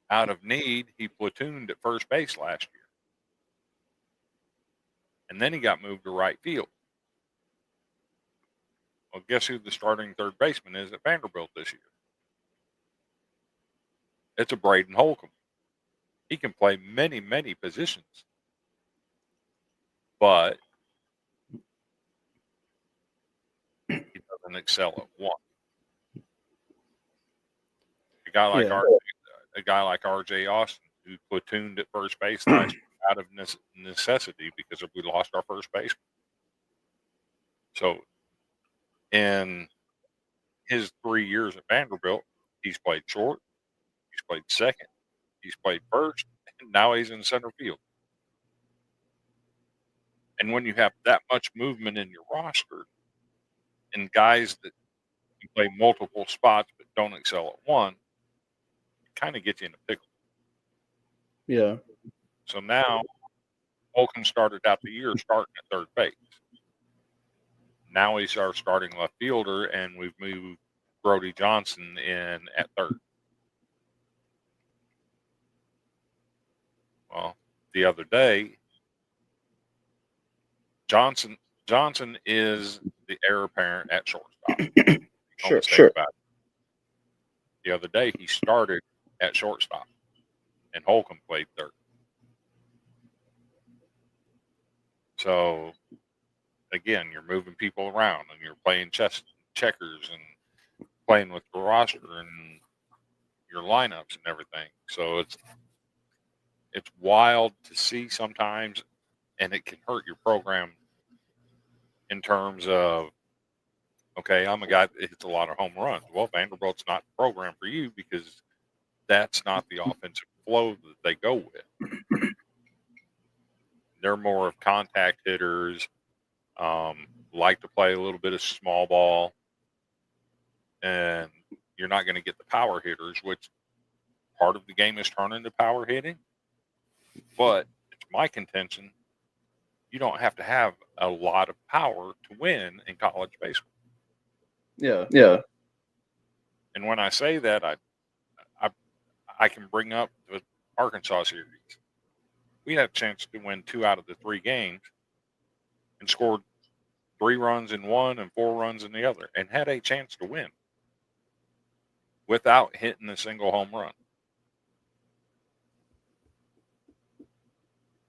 Out of need, he platooned at first base last year. And then he got moved to right field. Well, guess who the starting third baseman is at Vanderbilt this year? It's a Braden Holcomb. He can play many, many positions. But he doesn't excel at one. A guy like RJ Austin, who platooned at first base last year out of necessity because we lost our first baseman. So in his 3 years at Vanderbilt, he's played short, he's played second, he's played first, and now he's in center field. And when you have that much movement in your roster and guys that can play multiple spots but don't excel at one, it kind of gets you in a pickle. Yeah. So now Holcomb started out the year starting at third base. Now he's our starting left fielder, and we've moved Brody Johnson in at third. Well, the other day, Johnson is the heir apparent at shortstop. Sure. About it. The other day, he started at shortstop, and Holcomb played third. So, again, you're moving people around, and you're playing checkers and playing with the roster and your lineups and everything. So it's wild to see sometimes, and it can hurt your program in terms of, okay, I'm a guy that hits a lot of home runs. Well, Vanderbilt's not the program for you because that's not the offensive flow that they go with. They're more of contact hitters, like to play a little bit of small ball, and you're not going to get the power hitters, which part of the game is turning to power hitting. But it's my contention, you don't have to have a lot of power to win in college baseball. Yeah. And when I say that, I can bring up the Arkansas series. We had a chance to win 2 out of the 3 games and scored 3 runs in one and 4 runs in the other, and had a chance to win without hitting a single home run.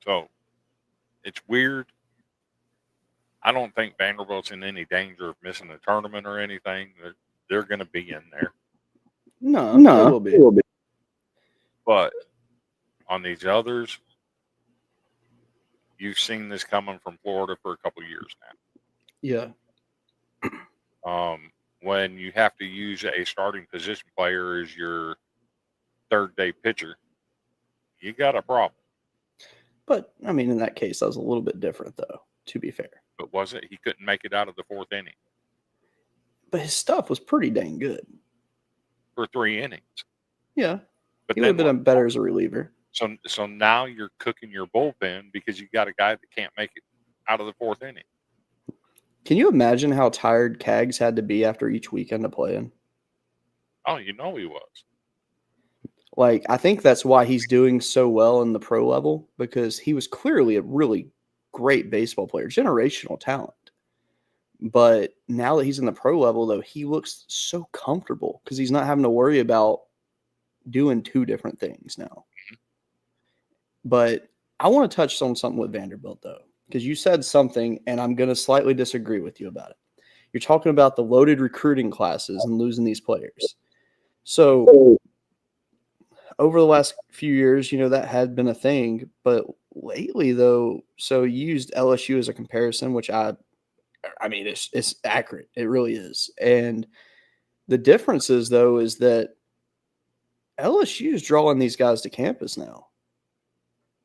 So it's weird. I don't think Vanderbilt's in any danger of missing a tournament or anything. They're going to be in there. No, they will be. But on these others, you've seen this coming from Florida for a couple of years now. Yeah. When you have to use a starting position player as your third-day pitcher, you got a problem. But, I mean, in that case, that was a little bit different, though, to be fair. But was it? He couldn't make it out of the 4th inning. But his stuff was pretty dang good. For 3 innings. Yeah. But he would have been better as a reliever. So now you're cooking your bullpen because you got a guy that can't make it out of the 4th inning. Can you imagine how tired Cags had to be after each weekend of playing? Oh, you know he was. Like, I think that's why he's doing so well in the pro level, because he was clearly a really great baseball player, generational talent. But now that he's in the pro level, though, he looks so comfortable because he's not having to worry about doing 2 different things now. But I want to touch on something with Vanderbilt, though, because you said something, and I'm going to slightly disagree with you about it. You're talking about the loaded recruiting classes and losing these players. So over the last few years, that had been a thing. But lately, though, so you used LSU as a comparison, which I mean, it's accurate. It really is. And the difference is, though, is that LSU is drawing these guys to campus now.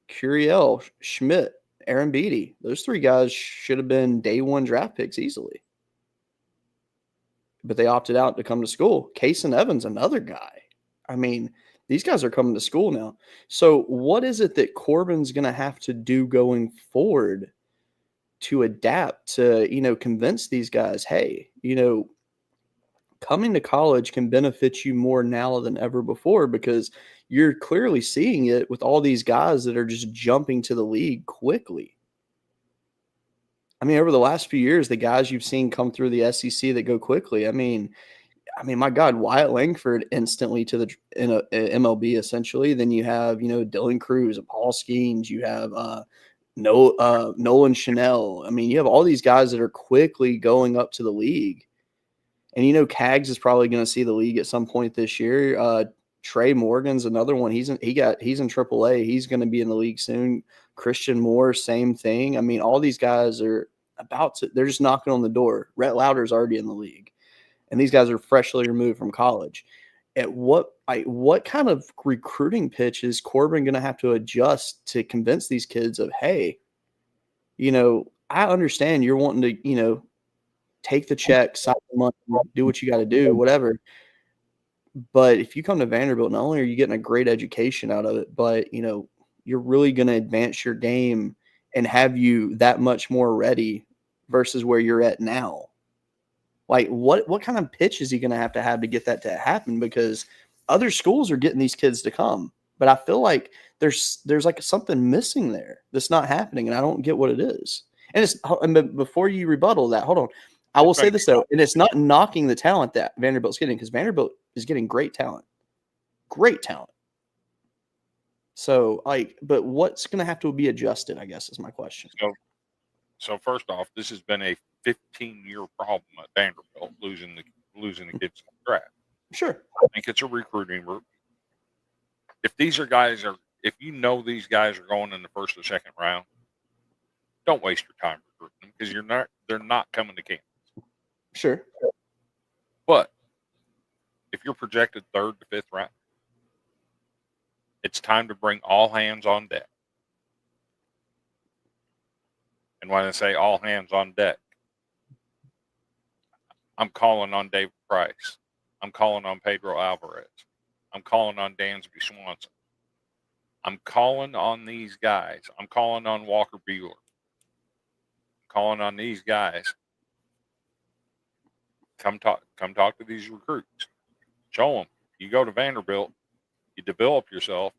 Curiel, Schmidt, Aaron Beatty. Those 3 guys should have been day 1 draft picks easily. But they opted out to come to school. Kason Evans, another guy. I mean, these guys are coming to school now. So what is it that Corbin's going to have to do going forward to adapt to, convince these guys, hey, coming to college can benefit you more now than ever before, because you're clearly seeing it with all these guys that are just jumping to the league quickly. I mean, over the last few years, the guys you've seen come through the SEC that go quickly. I mean, my God, Wyatt Langford instantly to the MLB essentially. Then you have, Dylan Cruz, Paul Skeens. You have Nolan Chanel. I mean, you have all these guys that are quickly going up to the league. And, Cags is probably going to see the league at some point this year. Trey Morgan's another one. He's in AAA. He's going to be in the league soon. Christian Moore, same thing. I mean, all these guys are they're just knocking on the door. Rhett Lauder's already in the league. And these guys are freshly removed from college. At what kind of recruiting pitch is Corbin going to have to adjust to convince these kids of, hey, I understand you're wanting to, take the check, sign the money, do what you got to do, whatever. But if you come to Vanderbilt, not only are you getting a great education out of it, but, you're really going to advance your game and have you that much more ready versus where you're at now. Like, what kind of pitch is he going to have to get that to happen? Because other schools are getting these kids to come, but I feel like there's like something missing there that's not happening, and I don't get what it is. And before you rebuttal that, hold on. I will say this, though, and it's not knocking the talent that Vanderbilt's getting, because Vanderbilt is getting great talent. Great talent. So, but what's going to have to be adjusted, I guess, is my question. So first off, this has been a 15-year problem at Vanderbilt, losing the kids in the draft. Sure. I think it's a recruiting route. If these guys are going in the first or second round, don't waste your time recruiting them, because they're not coming to campus. Sure. But if you're projected 3rd to 5th round, it's time to bring all hands on deck. And when I say all hands on deck, I'm calling on David Price. I'm calling on Pedro Alvarez. I'm calling on Dansby Swanson. I'm calling on these guys. I'm calling on Walker Buehler. I'm calling on these guys. Come talk to these recruits. Show them. You go to Vanderbilt, you develop yourself,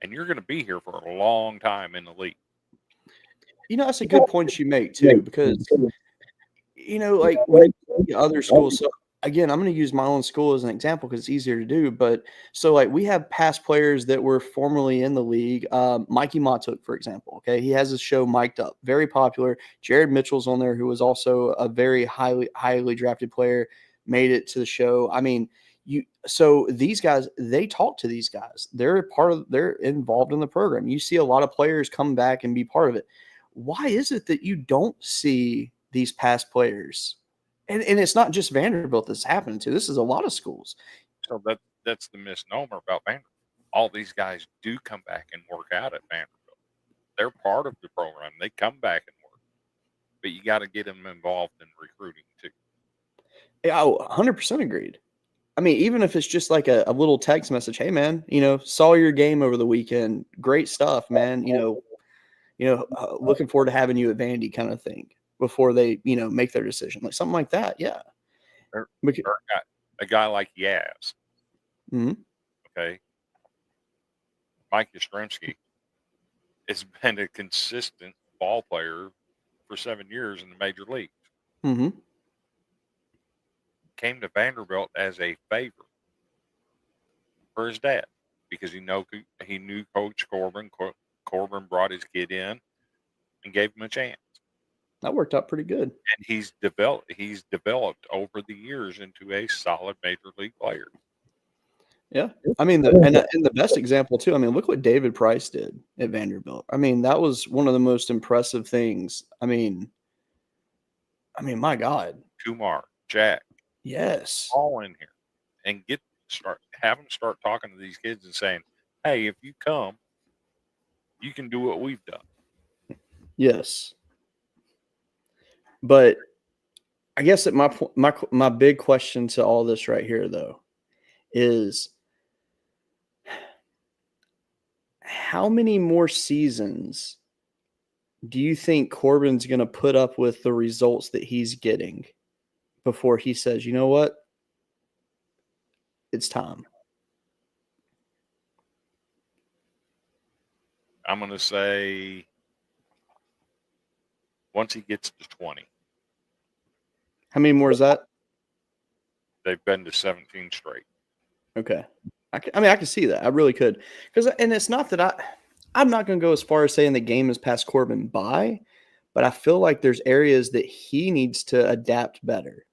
and you're going to be here for a long time in the league. That's a good point you make too, because like when you see other schools. So again, I'm going to use my own school as an example because it's easier to do. But so like we have past players that were formerly in the league. Mikey Matuk, for example. Okay, he has his show Mic'd Up, very popular. Jared Mitchell's on there, who was also a very highly drafted player, made it to the show. I mean, so these guys, they talk to these guys. They're involved in the program. You see a lot of players come back and be part of it. Why is it that you don't see these past players? And it's not just Vanderbilt that's happening to. This is a lot of schools. So that's the misnomer about Vanderbilt. All these guys do come back and work out at Vanderbilt. They're part of the program. They come back and work. But you got to get them involved in recruiting too. Yeah, 100% agreed. I mean, even if it's just like a little text message, hey man, saw your game over the weekend. Great stuff, man. Looking forward to having you at Vandy kind of thing before they, make their decision. Like something like that. Yeah. Or a guy like Yaz. Mm-hmm. Okay. Mike Yastrzemski has been a consistent ball player for 7 years in the major leagues. Mm-hmm. Came to Vanderbilt as a favor for his dad because he knew Coach Corbin. Corbin brought his kid in and gave him a chance. That worked out pretty good. And he's developed over the years into a solid major league player. Yeah. I mean, the best example too, I mean, look what David Price did at Vanderbilt. I mean, that was one of the most impressive things. I mean, my God. Kumar, Jack. Yes. All in here and have them start talking to these kids and saying, hey, if you come, you can do what we've done. Yes. But I guess that my big question to all this right here, though, is how many more seasons do you think Corbin's going to put up with the results that he's getting before he says, you know what? It's time. I'm going to say once he gets to 20. How many more is that? They've been to 17 straight. Okay. I can see that. I really could. And it's not that I'm not going to go as far as saying the game has passed Corbin by, but I feel like there's areas that he needs to adapt better.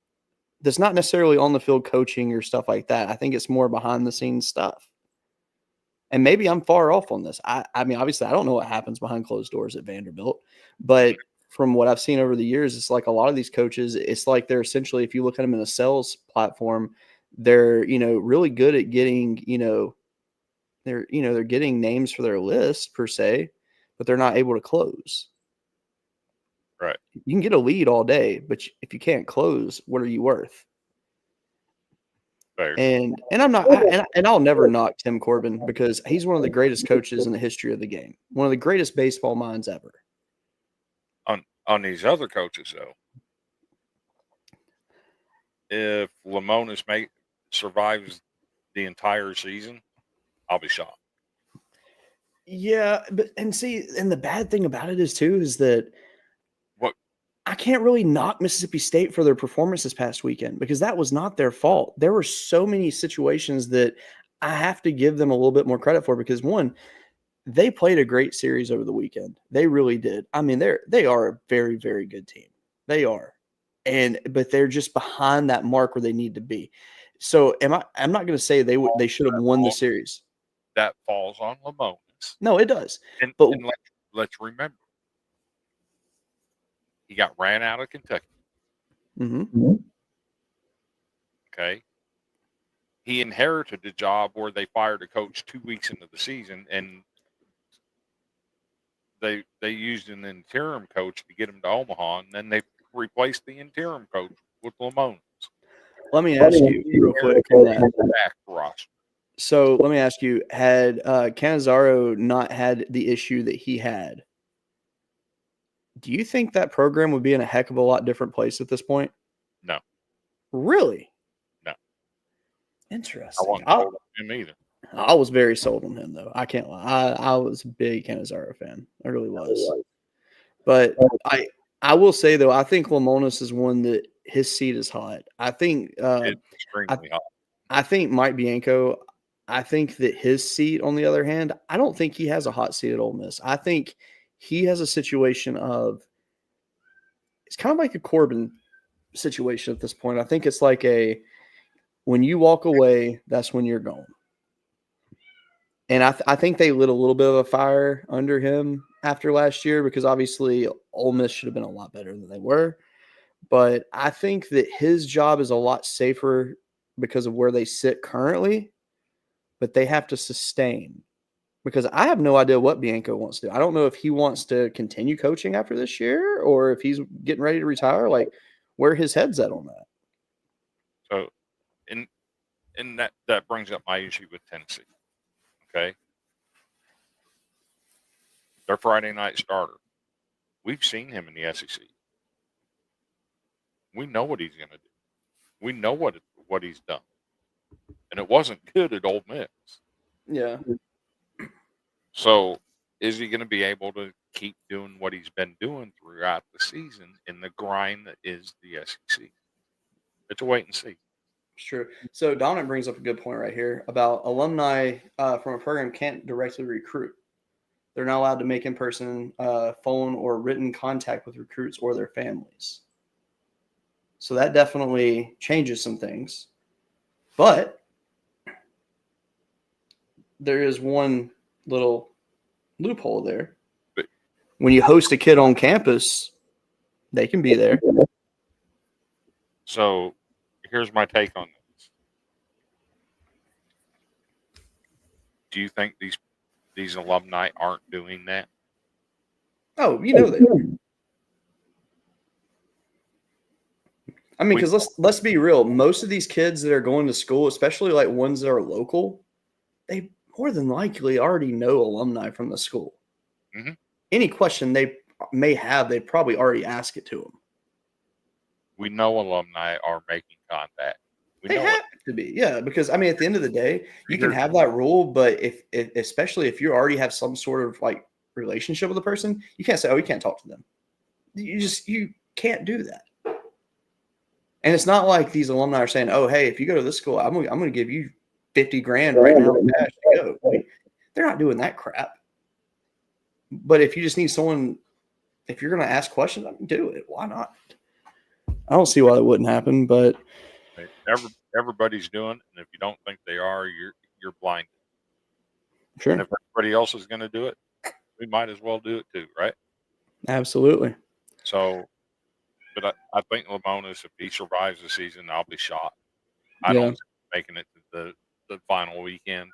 That's not necessarily on the field coaching or stuff like that. I think it's more behind the scenes stuff. And maybe I'm far off on this. I mean, obviously, I don't know what happens behind closed doors at Vanderbilt, but from what I've seen over the years, it's like a lot of these coaches, it's like they're essentially, if you look at them in a sales platform, they're, really good at getting, they're getting names for their list per se, but they're not able to close. Right. You can get a lead all day, but if you can't close, what are you worth? Fair. And I'm not, and I'll never knock Tim Corbin because he's one of the greatest coaches in the history of the game. One of the greatest baseball minds ever. On these other coaches, though, if Lemonis survives the entire season, I'll be shocked. Yeah, and the bad thing about it is that what I can't really knock Mississippi State for their performance this past weekend because that was not their fault. There were so many situations that I have to give them a little bit more credit for because one, they played a great series over the weekend. They really did. I mean, they are a very, very good team. They are. But they're just behind that mark where they need to be. So I'm not going to say they should have won the series. That falls on Lemonis. No, it does. And let's remember, he got ran out of Kentucky. Mm-hmm. Okay. He inherited a job where they fired a coach 2 weeks into the season, and they used an interim coach to get him to Omaha, and then they replaced the interim coach with Lemonis. Let me ask you real quick on that. So let me ask you, had Canizaro not had the issue that he had, do you think that program would be in a heck of a lot different place at this point? No. Really? No. I Interesting. wasn't sold on him either. I was very sold on him, though. I can't lie. I was a big Canizaro fan. I really was. But I will say, though, I think Lamonis is one that his seat is hot. I think It's extremely hot. I think Mike Bianco, I think that his seat, on the other hand, I don't think he has a hot seat at Ole Miss. I think he has a situation of it's kind of like a Corbin situation at this point. I think it's like when you walk away, that's when you're gone. And I think they lit a little bit of a fire under him after last year because obviously Ole Miss should have been a lot better than they were. But I think that his job is a lot safer because of where they sit currently, but they have to sustain. Because I have no idea what Bianco wants to do. I don't know if he wants to continue coaching after this year or if he's getting ready to retire, like where his head's at on that. So, and that brings up my issue with Tennessee. Okay, their Friday night starter. We've seen him in the SEC. We know what he's going to do. We know what he's done, and it wasn't good at Ole Miss. Yeah. So, is he going to be able to keep doing what he's been doing throughout the season in the grind that is the SEC? It's a wait and see. It's true. So Dominic brings up a good point right here about alumni from a program can't directly recruit. They're not allowed to make in-person phone or written contact with recruits or their families. So that definitely changes some things. But there is one little loophole there. When you host a kid on campus, they can be there. So here's my take on this. Do you think these alumni aren't doing that? Oh, you know that. I mean, because let's be real. Most of these kids that are going to school, especially like ones that are local, they more than likely already know alumni from the school. Mm-hmm. Any question they may have, they probably already ask it to them. We know alumni are making contact. They have to be, yeah. Because I mean, at the end of the day, you can have that rule, but if especially if you already have some sort of like relationship with a person, you can't say, "Oh, you can't talk to them." You can't do that. And it's not like these alumni are saying, "Oh, hey, if you go to this school, I'm going to give you $50,000 right now in cash to go." Like, they're not doing that crap. But if you just need someone, if you're going to ask questions, I mean, do it. Why not? I don't see why that wouldn't happen, but everybody's doing it, and if you don't think they are, you're blinded. Sure. And if everybody else is going to do it, we might as well do it too, right? Absolutely. So, but I think Lamonis, if he survives the season, I'll be shocked. I don't see him making it to the final weekend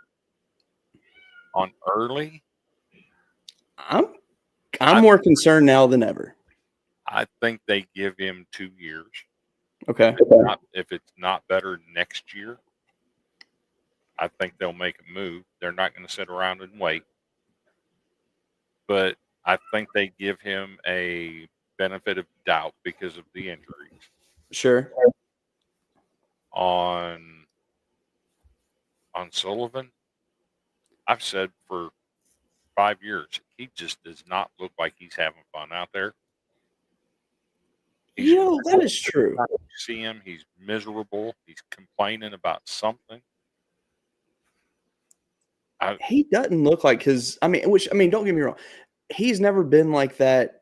on early. I'm more concerned now than ever. I think they give him 2 years. Okay. If it's not better next year, I think they'll make a move. They're not going to sit around and wait. But I think they give him a benefit of doubt because of the injuries. Sure. On Sullivan, I've said for 5 years, he just does not look like he's having fun out there. That is true. You see him, he's miserable. He's complaining about something. He doesn't look like his. Don't get me wrong. He's never been like that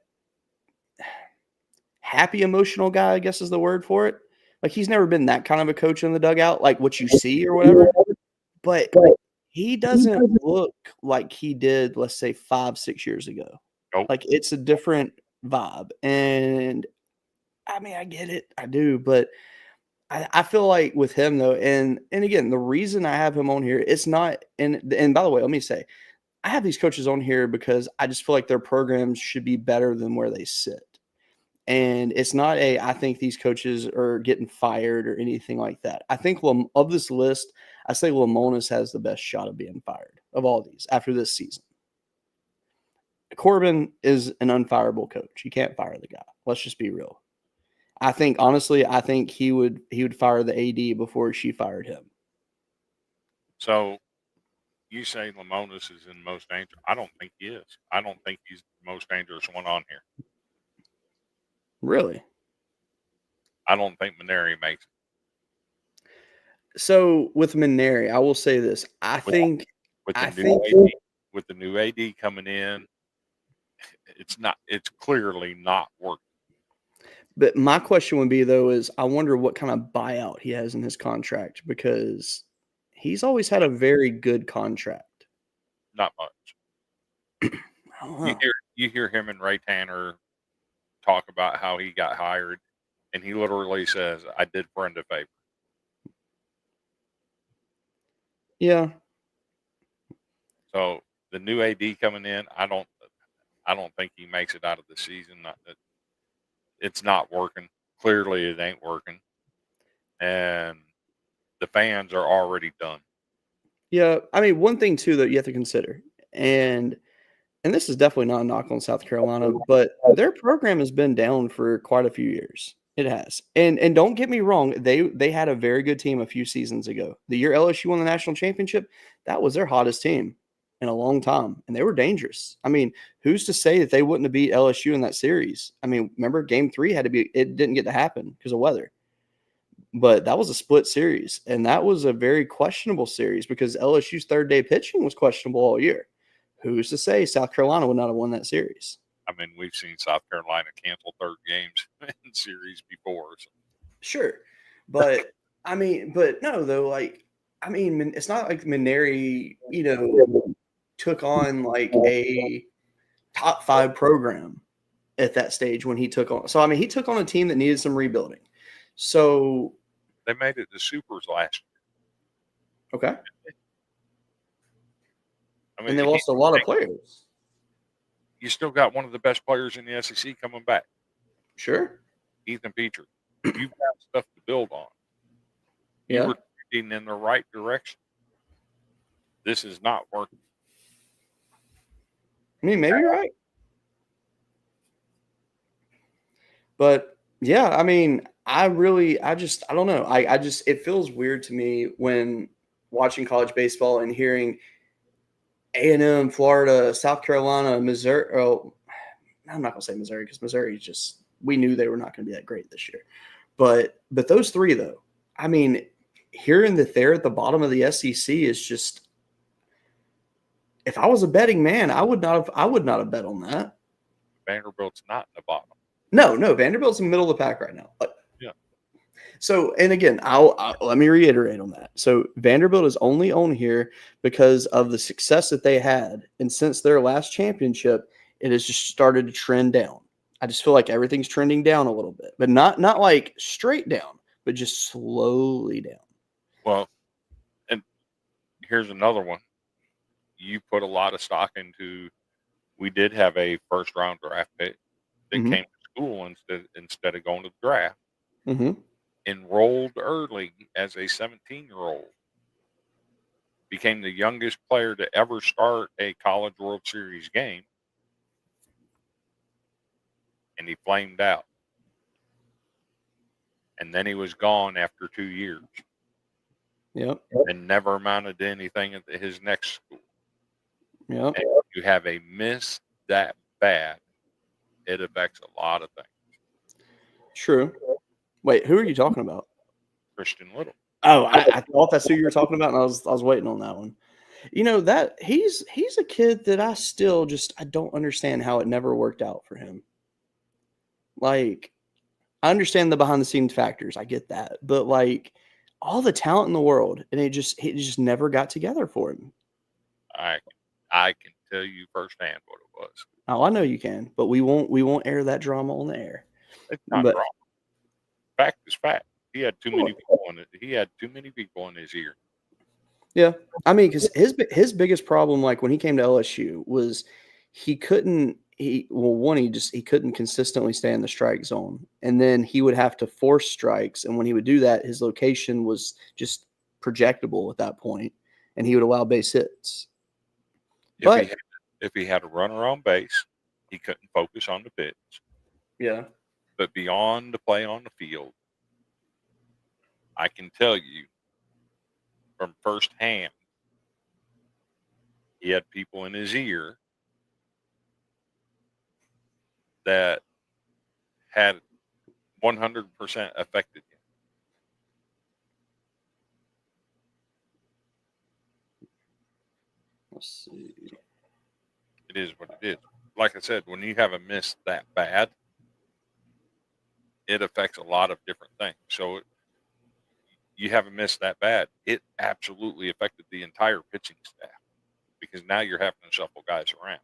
happy, emotional guy, I guess is the word for it. Like, he's never been that kind of a coach in the dugout, like what you see or whatever. But he doesn't look like he did, let's say, 5-6 years ago. Nope. Like, it's a different vibe. And I mean, I get it. I do. But I feel like with him, though, and again, the reason I have him on here, it's not, and by the way, let me say, I have these coaches on here because I just feel like their programs should be better than where they sit. And it's not I think these coaches are getting fired or anything like that. I think of this list, I say Lamonis has the best shot of being fired of all these after this season. Corbin is an unfireable coach. You can't fire the guy. Let's just be real. I think, honestly, he would fire the AD before she fired him. So you say Lamonis is in most danger. I don't think he is. I don't think he's the most dangerous one on here. Really? I don't think Maneri makes it. So with Maneri, I will say this. I With, think with I the new think AD, with the new AD coming in, it's clearly not working. but my question would be though is I wonder what kind of buyout he has in his contract because he's always had a very good contract. Not much. I don't know. You hear him and Ray Tanner talk about how he got hired, and he literally says, "I did friend a favor." Yeah. So the new AD coming in, I don't think he makes it out of the season. It's not working. Clearly, it ain't working, and the fans are already done. Yeah. I mean, one thing too that you have to consider, and this is definitely not a knock on South Carolina, but their program has been down for quite a few years. It has. And don't get me wrong, they had a very good team a few seasons ago. The year LSU won the national championship, that was their hottest team in a long time, and they were dangerous. I mean, who's to say that they wouldn't have beat LSU in that series? I mean, remember game 3 had to be it didn't get to happen because of weather. But that was a split series, and that was a very questionable series because LSU's third day pitching was questionable all year. Who's to say South Carolina would not have won that series? I mean, we've seen South Carolina cancel third games in series before. So. Sure. But I mean, but no, though, like, I mean, it's not like Maneri, took on like a top 5 program at that stage when he took on. So, I mean, he took on a team that needed some rebuilding. So, They made it to Supers last year. okay. I mean, And they lost a lot of players. You still got one of the best players in the SEC coming back. Sure. Ethan Petrie. You've got stuff to build on. Yeah. You were trending in the right direction. This is not working. I mean, maybe you're right. But yeah, I mean, I don't know. It feels weird to me when watching college baseball and hearing A&M, Florida, South Carolina, Missouri. Oh, I'm not gonna say Missouri because Missouri we knew they were not going to be that great this year. But those 3 though, I mean, hearing that they're at the bottom of the SEC is just. If I was a betting man, I would not have bet on that. Vanderbilt's not in the bottom. No, Vanderbilt's in the middle of the pack right now. Yeah. So, and again, I'll let me reiterate on that. So, Vanderbilt is only on here because of the success that they had, and since their last championship, it has just started to trend down. I just feel like everything's trending down a little bit, but not like straight down, but just slowly down. Well, and here's another one. You put a lot of stock into. We did have a first round draft pick that Mhm. came to school instead of going to the draft. Mm-hmm. Enrolled early as a 17-year-old. Became the youngest player to ever start a College World Series game. And he flamed out. And then he was gone after 2 years. Yep. And never amounted to anything at his next school. Yep. And you have a miss that bad, it affects a lot of things. True. Wait, who are you talking about? Christian Little. Oh, I thought that's who you were talking about, and I was waiting on that one. That he's a kid that I still I don't understand how it never worked out for him. Like, I understand the behind the scenes factors, I get that, but like all the talent in the world, and it just never got together for him. I can tell you firsthand what it was. Oh, I know you can, but we won't air that drama on the air. It's not But wrong. Fact is fact. He had too many people in his ear. yeah, I mean, because his biggest problem, like when he came to LSU, was he couldn't. He couldn't consistently stay in the strike zone, and then he would have to force strikes. And when he would do that, his location was just projectable at that point, and he would allow base hits. If he had a runner on base, he couldn't focus on the pitch. Yeah. But beyond the play on the field, I can tell you from firsthand He had people in his ear that had 100% affected him. Let's see. It is what it is. Like I said, when you have a miss that bad, it affects a lot of different things. So you have a miss that bad, it absolutely affected the entire pitching staff because now you're having to shuffle guys around.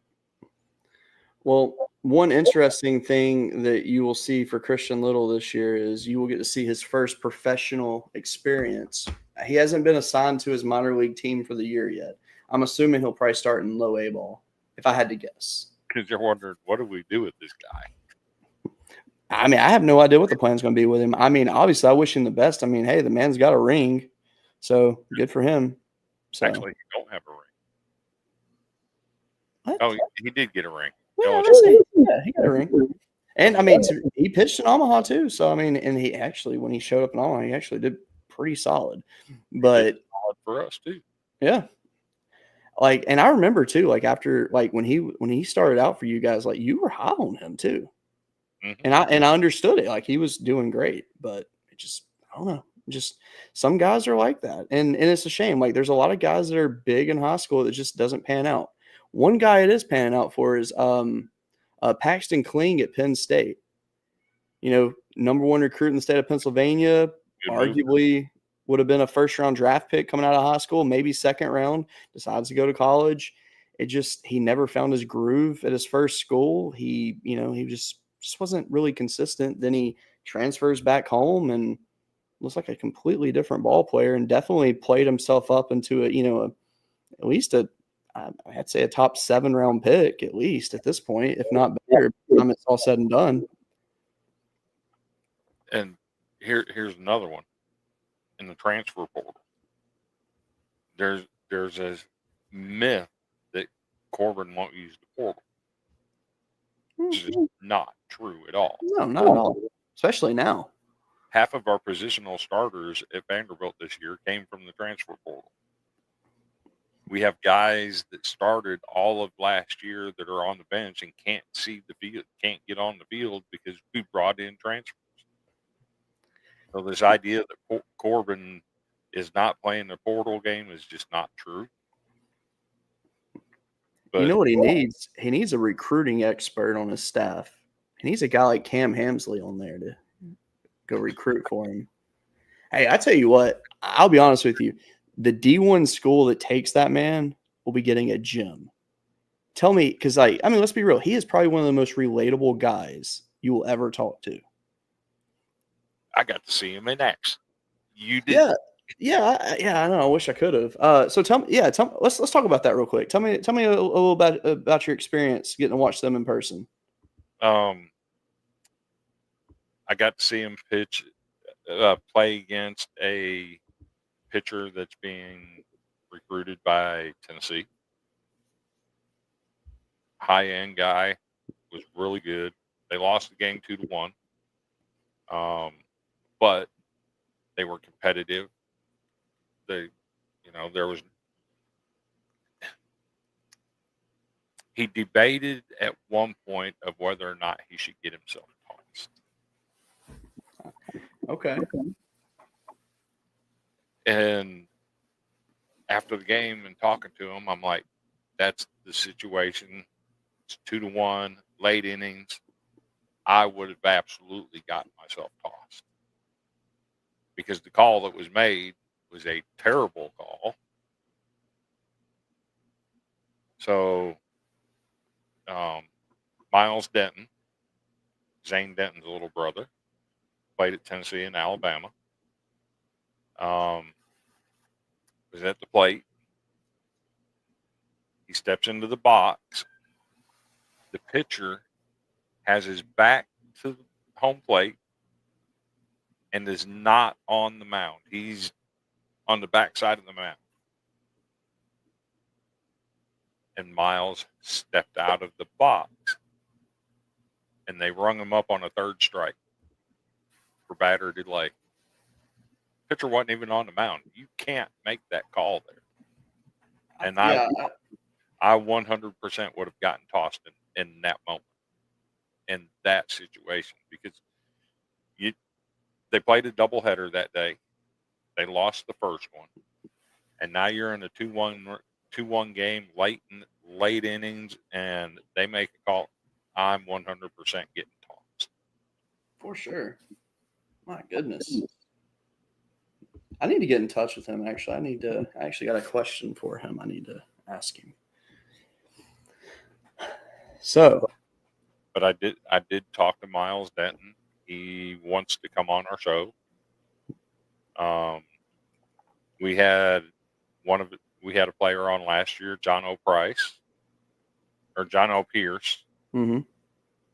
Well, one interesting thing that you will see for Christian Little this year is you will get to see his first professional experience. He hasn't been assigned to his minor league team for the year yet. I'm assuming he'll probably start in low A ball, if I had to guess. Because you're wondering, what do we do with this guy? I mean, I have no idea what the plan's going to be with him. I mean, obviously, I wish him the best. I mean, hey, the man's got a ring, so good for him. So. Actually, he don't have a ring. What? Oh, he did get a ring. Yeah, he got a ring. And, I mean, he pitched in Omaha, too. So, I mean, and he actually, when he showed up in Omaha, he actually did pretty solid. But solid for us, too. Yeah. Like, and I remember, too, like, after, like, when he started out for you guys, like, you were high on him, too. Mm-hmm. And I understood it. Like, he was doing great. But it just, I don't know. Just some guys are like that. And it's a shame. Like, there's a lot of guys that are big in high school that just doesn't pan out. One guy it is panning out for is Paxton Kling at Penn State. You know, number one recruit in the state of Pennsylvania, arguably would have been a first-round draft pick coming out of high school, maybe second round, decides to go to college. He never found his groove at his first school. He just wasn't really consistent. Then he transfers back home and looks like a completely different ball player and definitely played himself up into at least I'd say a top 7 round pick, at least at this point, if not better, by the time it's all said and done. And here's another one in the transfer portal. There's a myth that Corbin won't use the portal, which is not true at all. No, not at all, especially now. Half of our positional starters at Vanderbilt this year came from the transfer portal. We have guys that started all of last year that are on the bench and can't see the field, can't get on the field because we brought in transfers. So this idea that Corbin is not playing the portal game is just not true. But, you know what he needs? He needs a recruiting expert on his staff. He needs a guy like Cam Hamsley on there to go recruit for him. Hey, I tell you what, I'll be honest with you. The D1 school that takes that man will be getting a gym. Tell me, because let's be real. He is probably one of the most relatable guys you will ever talk to. I got to see him in action. You did. Yeah. I know. I wish I could have. So tell me. Let's talk about that real quick. Tell me a little about your experience getting to watch them in person. I got to see him play against a pitcher that's being recruited by Tennessee. High-end guy, was really good. They lost the game 2-1. But they were competitive. He debated at one point of whether or not he should get himself tossed. Okay. And after the game and talking to him, I'm like, that's the situation. It's 2-1, late innings. I would have absolutely gotten myself tossed. Because the call that was made was a terrible call. So, Miles Denton, Zane Denton's little brother, played at Tennessee and Alabama. Was at the plate. He steps into the box. The pitcher has his back to the home plate and is not on the mound. He's on the backside of the mound. And Miles stepped out of the box. And they rung him up on a third strike for batter delay. Pitcher wasn't even on the mound. You can't make that call there. And I 100% would have gotten tossed in that moment, in that situation, because they played a doubleheader that day. They lost the first one, and now you're in a 2-1 game, late innings, and they make a call. I'm 100% getting tossed. For sure. My goodness. I need to get in touch with him, actually. I actually got a question for him I need to ask him. So. But I did talk to Miles Denton. He wants to come on our show. We had a player on last year, John O'Pierce. Mm-hmm.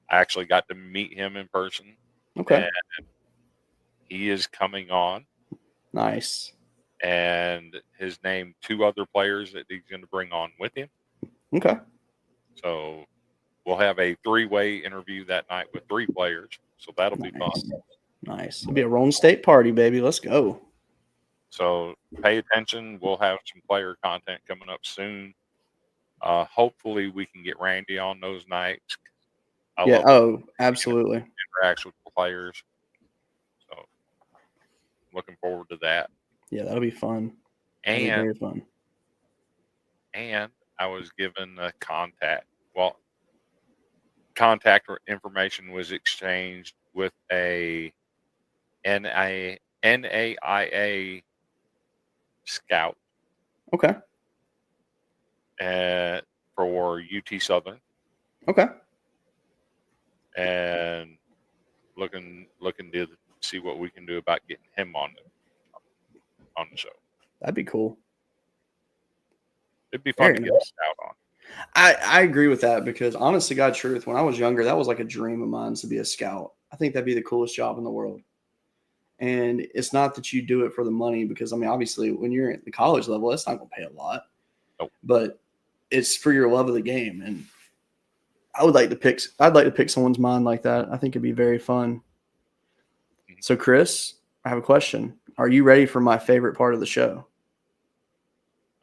I actually got to meet him in person. Okay. And he is coming on. Nice. And his named 2 other players that he's going to bring on with him. Okay. So we'll have a 3-way interview that night with 3 players. So that'll be fun. Nice. It'll be a Roan State party, baby. Let's go. So pay attention. We'll have some player content coming up soon. Hopefully we can get Randy on those nights. Absolutely. Interacts with the players. So looking forward to that. Yeah, that'll be fun. That'll be very fun. And I was given a contact. Well, contact information was exchanged with a NAIA scout. Okay. For UT Southern. Okay. And looking to see what we can do about getting him on the show. That'd be cool. It'd be fun to get a scout on. I agree with that, because honestly, God truth, when I was younger, that was like a dream of mine to be a scout. I think that'd be the coolest job in the world. And it's not that you do it for the money, because I mean, obviously, when you're at the college level, that's not going to pay a lot. Nope. But it's for your love of the game, and I'd like to pick someone's mind like that. I think it'd be very fun. So, Chris, I have a question. Are you ready for my favorite part of the show?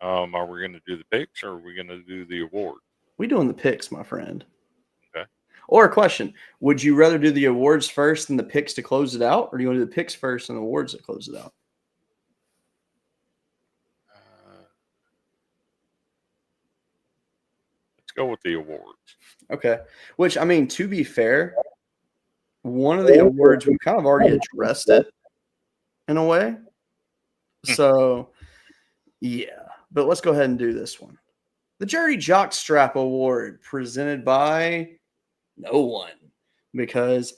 Are we going to do the picks, or are we going to do the award? We're doing the picks, my friend. Okay. Or a question. Would you rather do the awards first and the picks to close it out, or do you want to do the picks first and the awards to close it out? Let's go with the awards. Okay. Which, I mean, to be fair, one of the awards, we've kind of already addressed it in a way. So, yeah. But let's go ahead and do this one. The JockStrap Award, presented by no one, because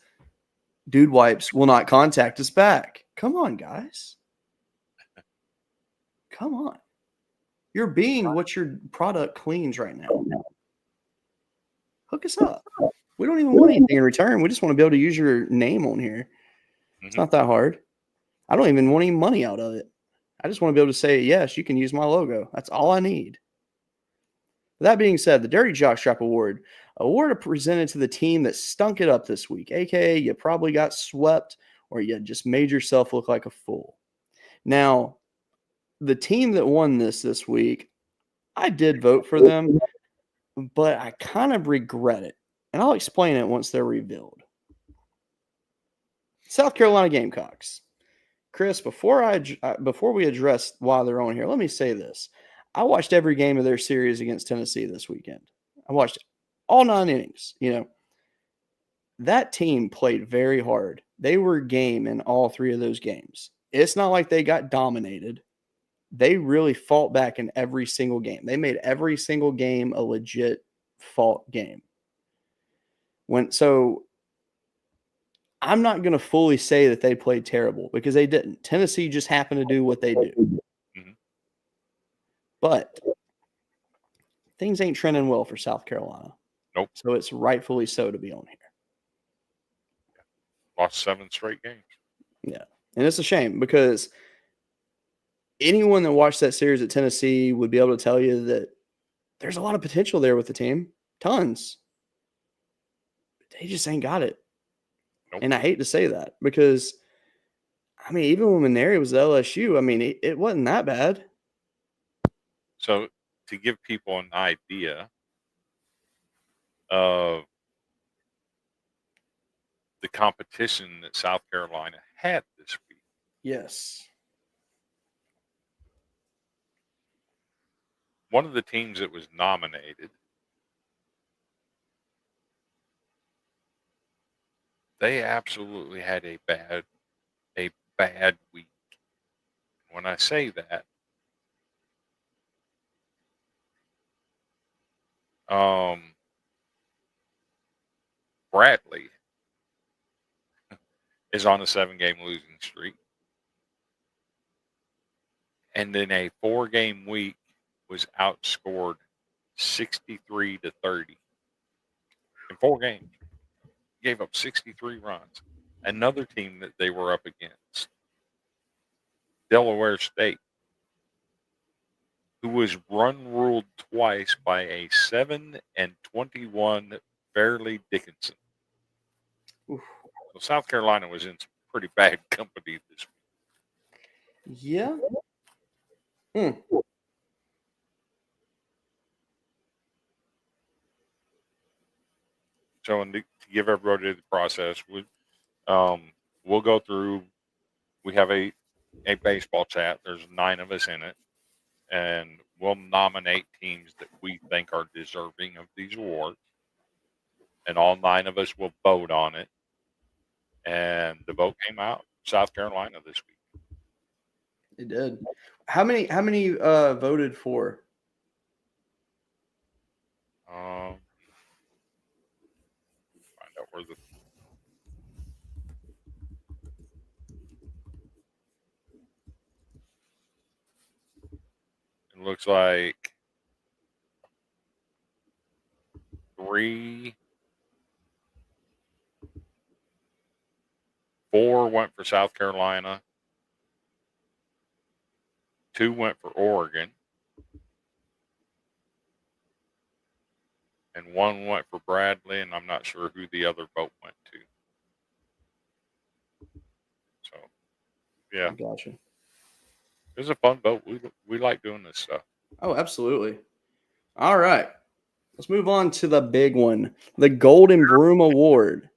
Dude Wipes will not contact us back. Come on, guys. Come on. You're being what your product cleans right now. Hook us up. We don't even want anything in return. We just want to be able to use your name on here. It's not that hard. I don't even want any money out of it. I just want to be able to say, yes, you can use my logo. That's all I need. That being said, the Dirty JockStrap Award presented to the team that stunk it up this week, aka you probably got swept or you just made yourself look like a fool. Now, the team that won this week, I did vote for them, but I kind of regret it, and I'll explain it once they're revealed. South Carolina Gamecocks. Chris, before we address why they're on here, let me say this. I watched every game of their series against Tennessee this weekend. I watched all 9 innings. You know, that team played very hard. They were game in all 3 of those games. It's not like they got dominated. They really fought back in every single game. They made every single game a legit fought game. So I'm not going to fully say that they played terrible, because they didn't. Tennessee just happened to do what they do. Mm-hmm. But things ain't trending well for South Carolina. Nope. So it's rightfully so to be on here. Lost 7 straight games. Yeah. And it's a shame, because anyone that watched that series at Tennessee would be able to tell you that there's a lot of potential there with the team. Tons. But they just ain't got it. Nope. And I hate to say that, because, I mean, even when Maneri was at LSU, I mean, it wasn't that bad. So to give people an idea of the competition that South Carolina had this week. Yes. One of the teams that was nominated, they absolutely had a bad week. When I say that, Bradley is on a 7-game losing streak, and in a 4-game week was outscored 63-30 in 4 games. Gave up 63 runs. Another team that they were up against, Delaware State, who was run-ruled twice by a 7-21 Fairleigh Dickinson. Oof. So South Carolina was in some pretty bad company this week. Yeah. So, and to give everybody the process, we'll go through. We have a baseball chat. There's 9 of us in it, and we'll nominate teams that we think are deserving of these awards, and all 9 of us will vote on it. And the vote came out South Carolina this week. It did. How many voted for? Find out where the it looks like 4 went for South Carolina, 2 went for Oregon, and 1 went for Bradley, and I'm not sure who the other vote went to. So, yeah. Gotcha. It was a fun vote. We like doing this stuff. Oh, absolutely. All right. Let's move on to the big one, the Golden Broom Award.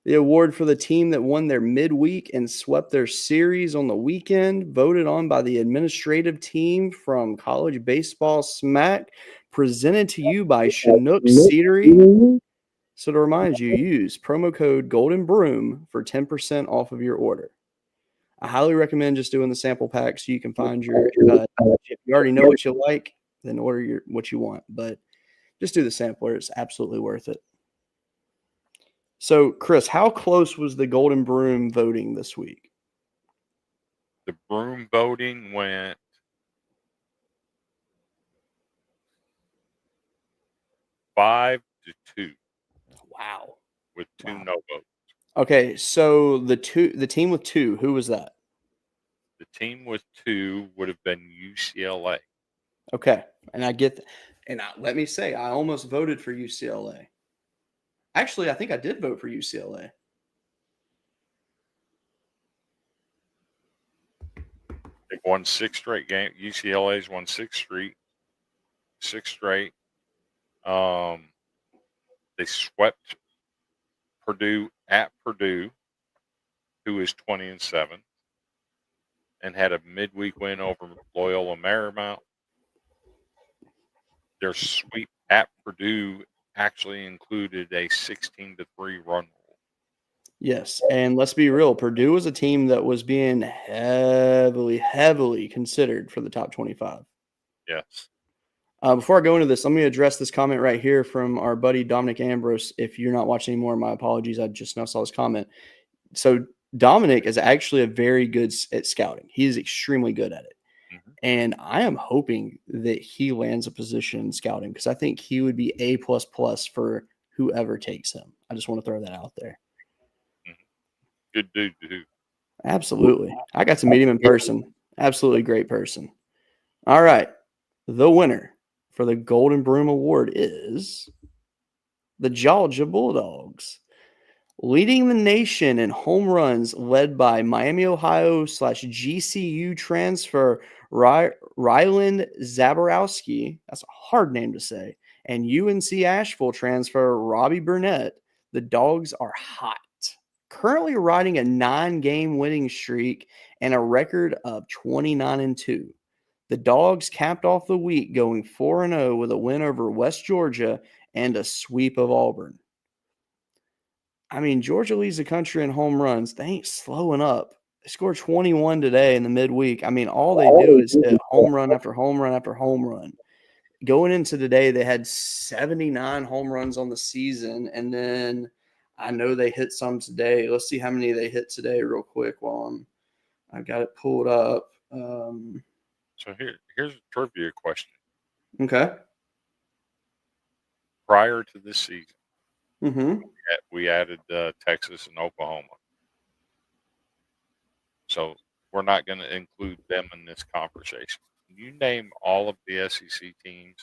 The award for the team that won their midweek and swept their series on the weekend, voted on by the administrative team from College Baseball Smack, presented to you by Chinook Seedery. So to remind you, use promo code Golden Broom for 10% off of your order. I highly recommend just doing the sample pack so you can find your. If you already know what you like, then order what you want. But just do the sampler; it's absolutely worth it. So, Chris, how close was the Golden Broom voting this week? The Broom voting went 5-2. Wow. With 2 no votes. Okay, so the team with 2, who was that? The team with 2 would have been UCLA. Okay, and I get that. And let me say, I almost voted for UCLA. Actually, I think I did vote for UCLA. They've won 6 straight games. UCLA's won 6 straight. They swept Purdue at Purdue, who is 20-7, and had a midweek win over Loyola Marymount. Their sweep at Purdue actually included a 16-3 run rule. Yes, and let's be real, Purdue was a team that was being heavily considered for the top 25. Yes. Before I go into this, let me address this comment right here from our buddy Dominic Ambrose. If you're not watching anymore, my apologies. I just now saw his comment. So Dominic is actually a very good at scouting. He is extremely good at it. Mm-hmm. And I am hoping that he lands a position in scouting because I think he would be A++ for whoever takes him. I just want to throw that out there. Good dude, too. Absolutely. I got to meet him in person. Absolutely great person. All right. The winner for the Golden Broom Award is the Georgia Bulldogs. Leading the nation in home runs, led by Miami, Ohio /GCU transfer Ryland Zaborowski, that's a hard name to say, and UNC Asheville transfer Robbie Burnett, the Dogs are hot. Currently riding a 9-game winning streak and a record of 29-2. The Dogs capped off the week going 4-0 with a win over West Georgia and a sweep of Auburn. I mean, Georgia leads the country in home runs. They ain't slowing up. They scored 21 today in the midweek. I mean, all they do is hit home run after home run after home run. Going into today, they had 79 home runs on the season, and then I know they hit some today. Let's see how many they hit today real quick while I've got it pulled up. So here's a trivia question. Okay. Prior to this season, Mm-hmm. we added Texas and Oklahoma. So we're not going to include them in this conversation. Can you name all of the SEC teams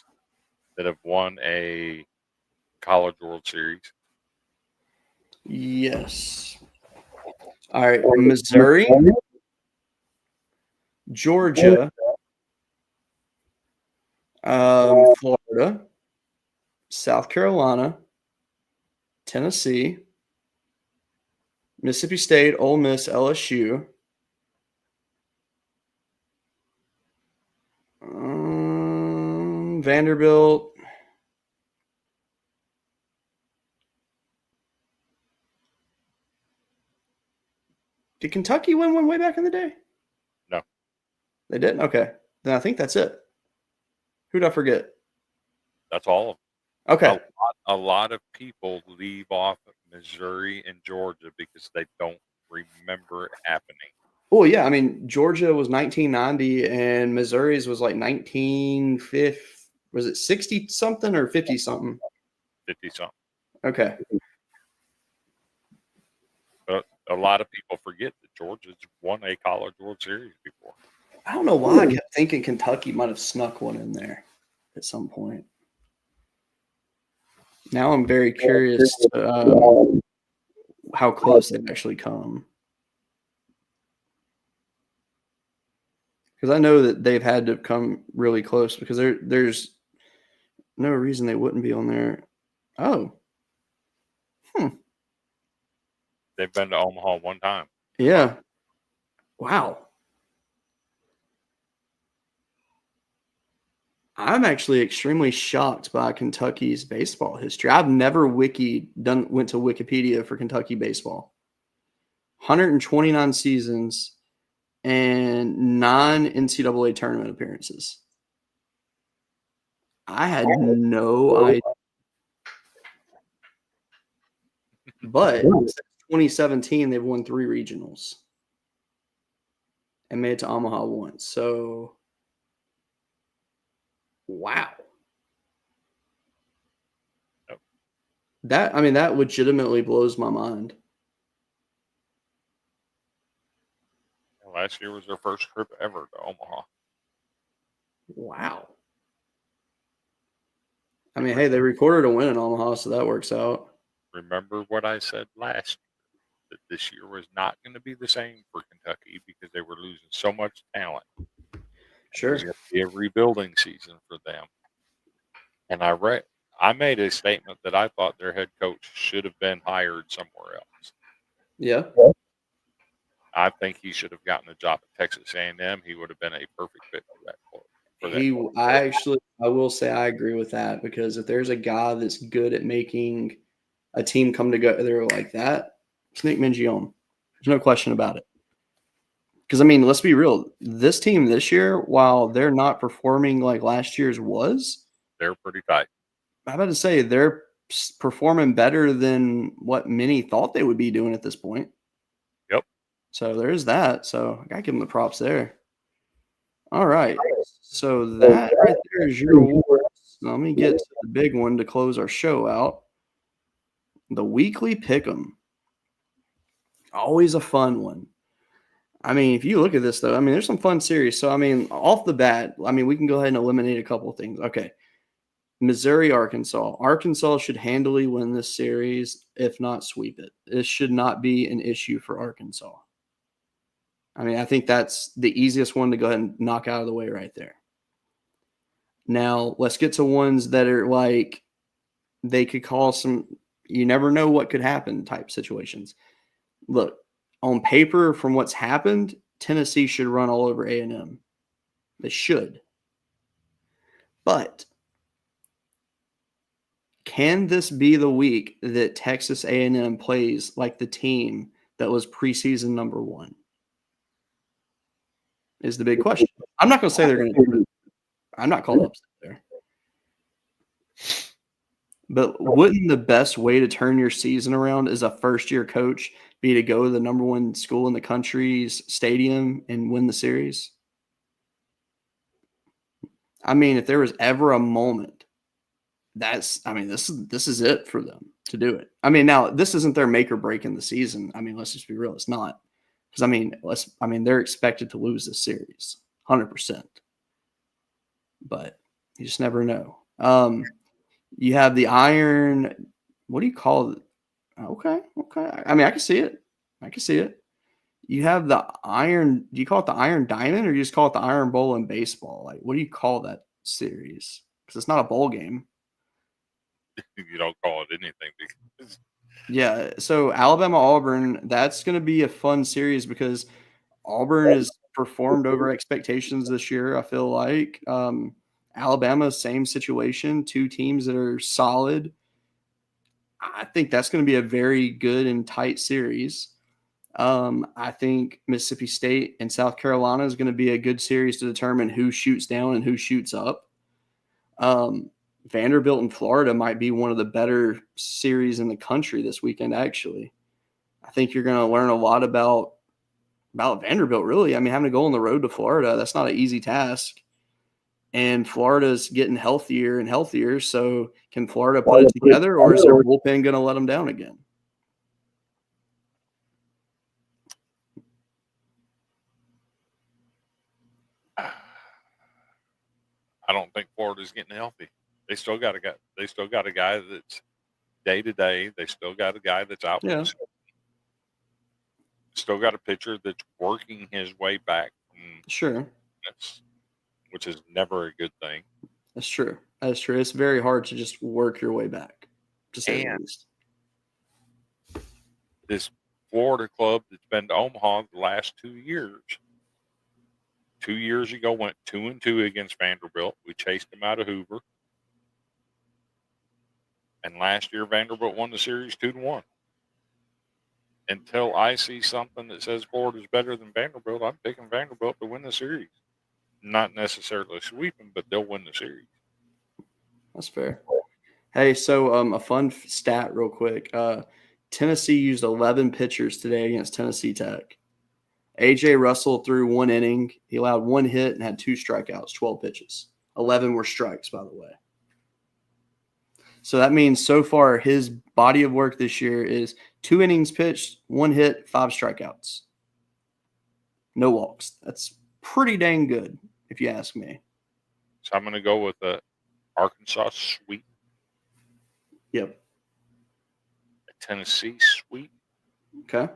that have won a College World Series? Yes. All right. Missouri, Georgia, Florida, South Carolina, Tennessee, Mississippi State, Ole Miss, LSU, Vanderbilt. Did Kentucky win one way back in the day? No. They didn't? Okay. Then I think that's it. Who'd I forget? That's all of them. Okay. A lot of people leave off Missouri and Georgia because they don't remember it happening. Well, yeah. I mean, Georgia was 1990 and Missouri's was like 1950. Was it 60 something or 50 something? 50 something. Okay. But a lot of people forget that Georgia's won a College World Series before. I don't know why I kept thinking Kentucky might have snuck one in there at some point. Now I'm very curious to, how close they've actually come. Because I know that they've had to come really close because there's no reason they wouldn't be on there. Oh. They've been to Omaha one time. Yeah. Wow. I'm actually extremely shocked by Kentucky's baseball history. I've never went to Wikipedia for Kentucky baseball. 129 seasons and 9 NCAA tournament appearances. I had no idea. But since 2017, they've won 3 regionals and made it to Omaha once. So, wow. Yep. That legitimately blows my mind. Last year was their first trip ever to Omaha. Wow. I mean, hey, they recorded a win in Omaha, so that works out. Remember what I said last year, that this year was not going to be the same for Kentucky because they were losing so much talent. Sure. It was going to be a rebuilding season for them. And I made a statement that I thought their head coach should have been hired somewhere else. Yeah. I think he should have gotten a job at Texas A&M. He would have been a perfect fit for that club. I will say I agree with that because if there's a guy that's good at making a team come together like that, it's Nick Mingione. There's no question about it. Because, I mean, let's be real. This team this year, while they're not performing like last year's was, they're pretty tight. I'm about to say they're performing better than what many thought they would be doing at this point. Yep. So there's that. So I got to give them the props there. All right. So that right there is your awards. Now let me get to the big one to close our show out. The weekly pick'em. Always a fun one. I mean, if you look at this, though, I mean, there's some fun series. So, I mean, off the bat, I mean, we can go ahead and eliminate a couple of things. Okay. Missouri, Arkansas. Arkansas should handily win this series, if not sweep it. This should not be an issue for Arkansas. I mean, I think that's the easiest one to go ahead and knock out of the way right there. Now, let's get to ones that are like they could call some you never know what could happen type situations. Look, on paper from what's happened, Tennessee should run all over A&M. They should. But can this be the week that Texas A&M plays like the team that was preseason number 1? Is the big question. I'm not going to say they're going to do it. I'm not calling upset there. But wouldn't the best way to turn your season around as a first-year coach be to go to the number 1 school in the country's stadium and win the series? I mean, if there was ever a moment, this is it for them to do it. I mean, now this isn't their make or break in the season. I mean, let's just be real. It's not. Because they're expected to lose this series 100%. But you just never know. You have the iron. What do you call it? Okay. I mean, I can see it. You have the iron. Do you call it the Iron Diamond or do you just call it the Iron Bowl in baseball? Like, what do you call that series? Because it's not a bowl game. You don't call it anything because Yeah. So Alabama-Auburn, that's going to be a fun series because Auburn has performed over expectations this year, I feel like. Alabama, same situation, 2 teams that are solid. I think that's going to be a very good and tight series. I think Mississippi State and South Carolina is going to be a good series to determine who shoots down and who shoots up. Vanderbilt and Florida might be one of the better series in the country this weekend, actually. I think you're going to learn a lot about Vanderbilt, really. I mean, having to go on the road to Florida, that's not an easy task. And Florida's getting healthier and healthier. So can Florida put it together, or is their bullpen going to let them down again? I don't think Florida's getting healthy. They still got a guy. They still got a guy that's day to day. They still got a guy that's out. Yeah. Still got a pitcher that's working his way back. Sure. Which is never a good thing. That's true. It's very hard to just work your way back, to say the least. This Florida club that's been to Omaha the last 2 years. 2 years ago, went 2-2 against Vanderbilt. We chased them out of Hoover. And last year, Vanderbilt won the series 2-1. Until I see something that says Florida's better than Vanderbilt, I'm picking Vanderbilt to win the series. Not necessarily sweeping, but they'll win the series. That's fair. Hey, so a fun stat real quick. Tennessee used 11 pitchers today against Tennessee Tech. A.J. Russell threw 1 inning. He allowed 1 hit and had 2 strikeouts, 12 pitches. 11 were strikes, by the way. So that means so far his body of work this year is 2 innings pitched, 1 hit, 5 strikeouts. No walks. That's pretty dang good, if you ask me. So I'm going to go with the Arkansas sweep. Yep. A Tennessee sweep. Okay.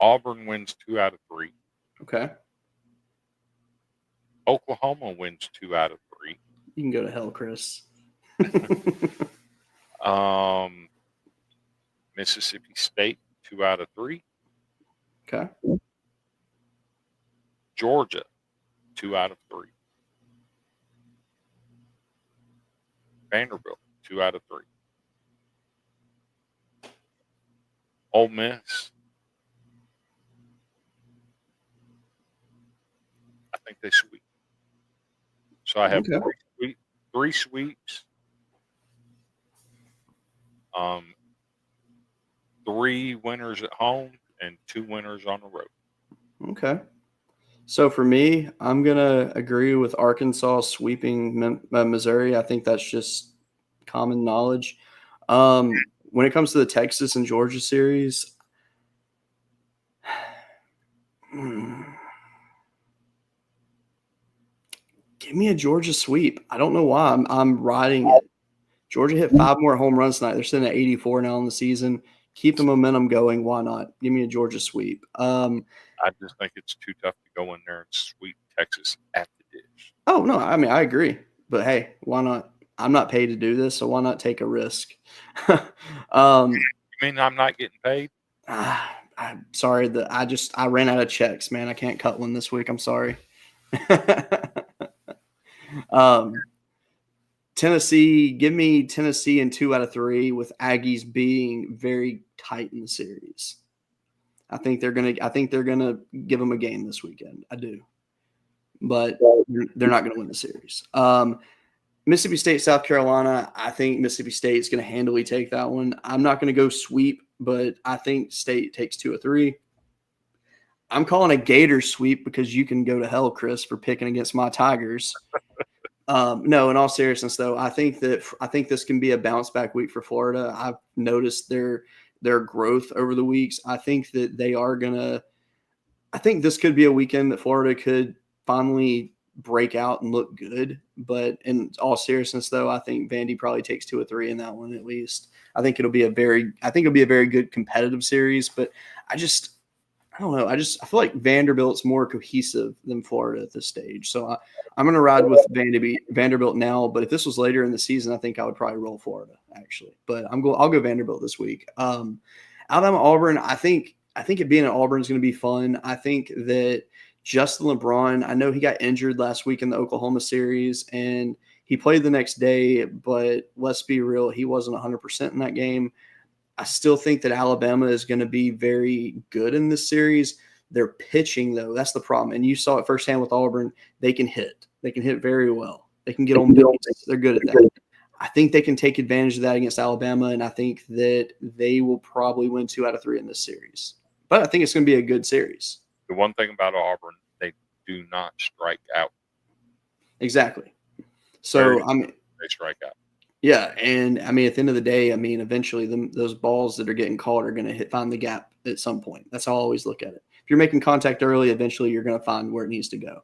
Auburn wins 2 out of 3. Okay. Oklahoma wins 2 out of 3. You can go to hell, Chris. Mississippi State 2 out of 3. Okay. Georgia 2 out of 3. Vanderbilt 2 out of 3. Ole Miss, I think they sweep. So I have Okay. 3 sweeps. 3 winners at home and 2 winners on the road. Okay. So for me, I'm going to agree with Arkansas sweeping Missouri. I think that's just common knowledge. When it comes to the Texas and Georgia series, give me a Georgia sweep. I don't know why. I'm riding it. Georgia hit 5 more home runs tonight. They're sitting at 84 now in the season. Keep the momentum going. Why not? Give me a Georgia sweep. I just think it's too tough to go in there and sweep Texas at the is. Oh, no, I mean, I agree. But hey, why not? I'm not paid to do this, so why not take a risk? You mean I'm not getting paid? I'm sorry that I ran out of checks, man. I can't cut one this week. I'm sorry. um, Tennessee, give me Tennessee in 2 out of 3 with Aggies being very tight in the series. I think they're gonna give them a game this weekend. I do, but they're not gonna win the series. Mississippi State, South Carolina. I think Mississippi State is going to handily take that one. I'm not going to go sweep, but I think State takes 2 or 3. I'm calling a Gator sweep because you can go to hell, Chris, for picking against my Tigers. No, in all seriousness, though, I think this can be a bounce back week for Florida. I've noticed their growth over the weeks. I think that they are gonna. I think this could be a weekend that Florida could finally break out and look good. But in all seriousness, though, I think Vandy probably takes 2 or 3 in that one at least. I think it'll be a very good competitive series. But I don't know. I feel like Vanderbilt's more cohesive than Florida at this stage. So I'm going to ride with Vanderbilt now. But if this was later in the season, I think I would probably roll Florida actually. But I'll go Vanderbilt this week. Alabama Auburn. I think it being at Auburn is going to be fun. I think that Justin LeBron, I know he got injured last week in the Oklahoma series and he played the next day, but let's be real, he wasn't 100% in that game. I still think that Alabama is going to be very good in this series. Their pitching, though, that's the problem. And you saw it firsthand with Auburn. They can hit. They can hit very well. They can get on base. They're good at that. I think they can take advantage of that against Alabama, and I think that they will probably win 2 out of 3 in this series. But I think it's going to be a good series. The one thing about Auburn, they do not strike out. Exactly. So, they strike out. Yeah, and I mean, at the end of the day, I mean, eventually those balls that are getting called are going to find the gap at some point. That's how I always look at it. If you're making contact early, eventually you're going to find where it needs to go.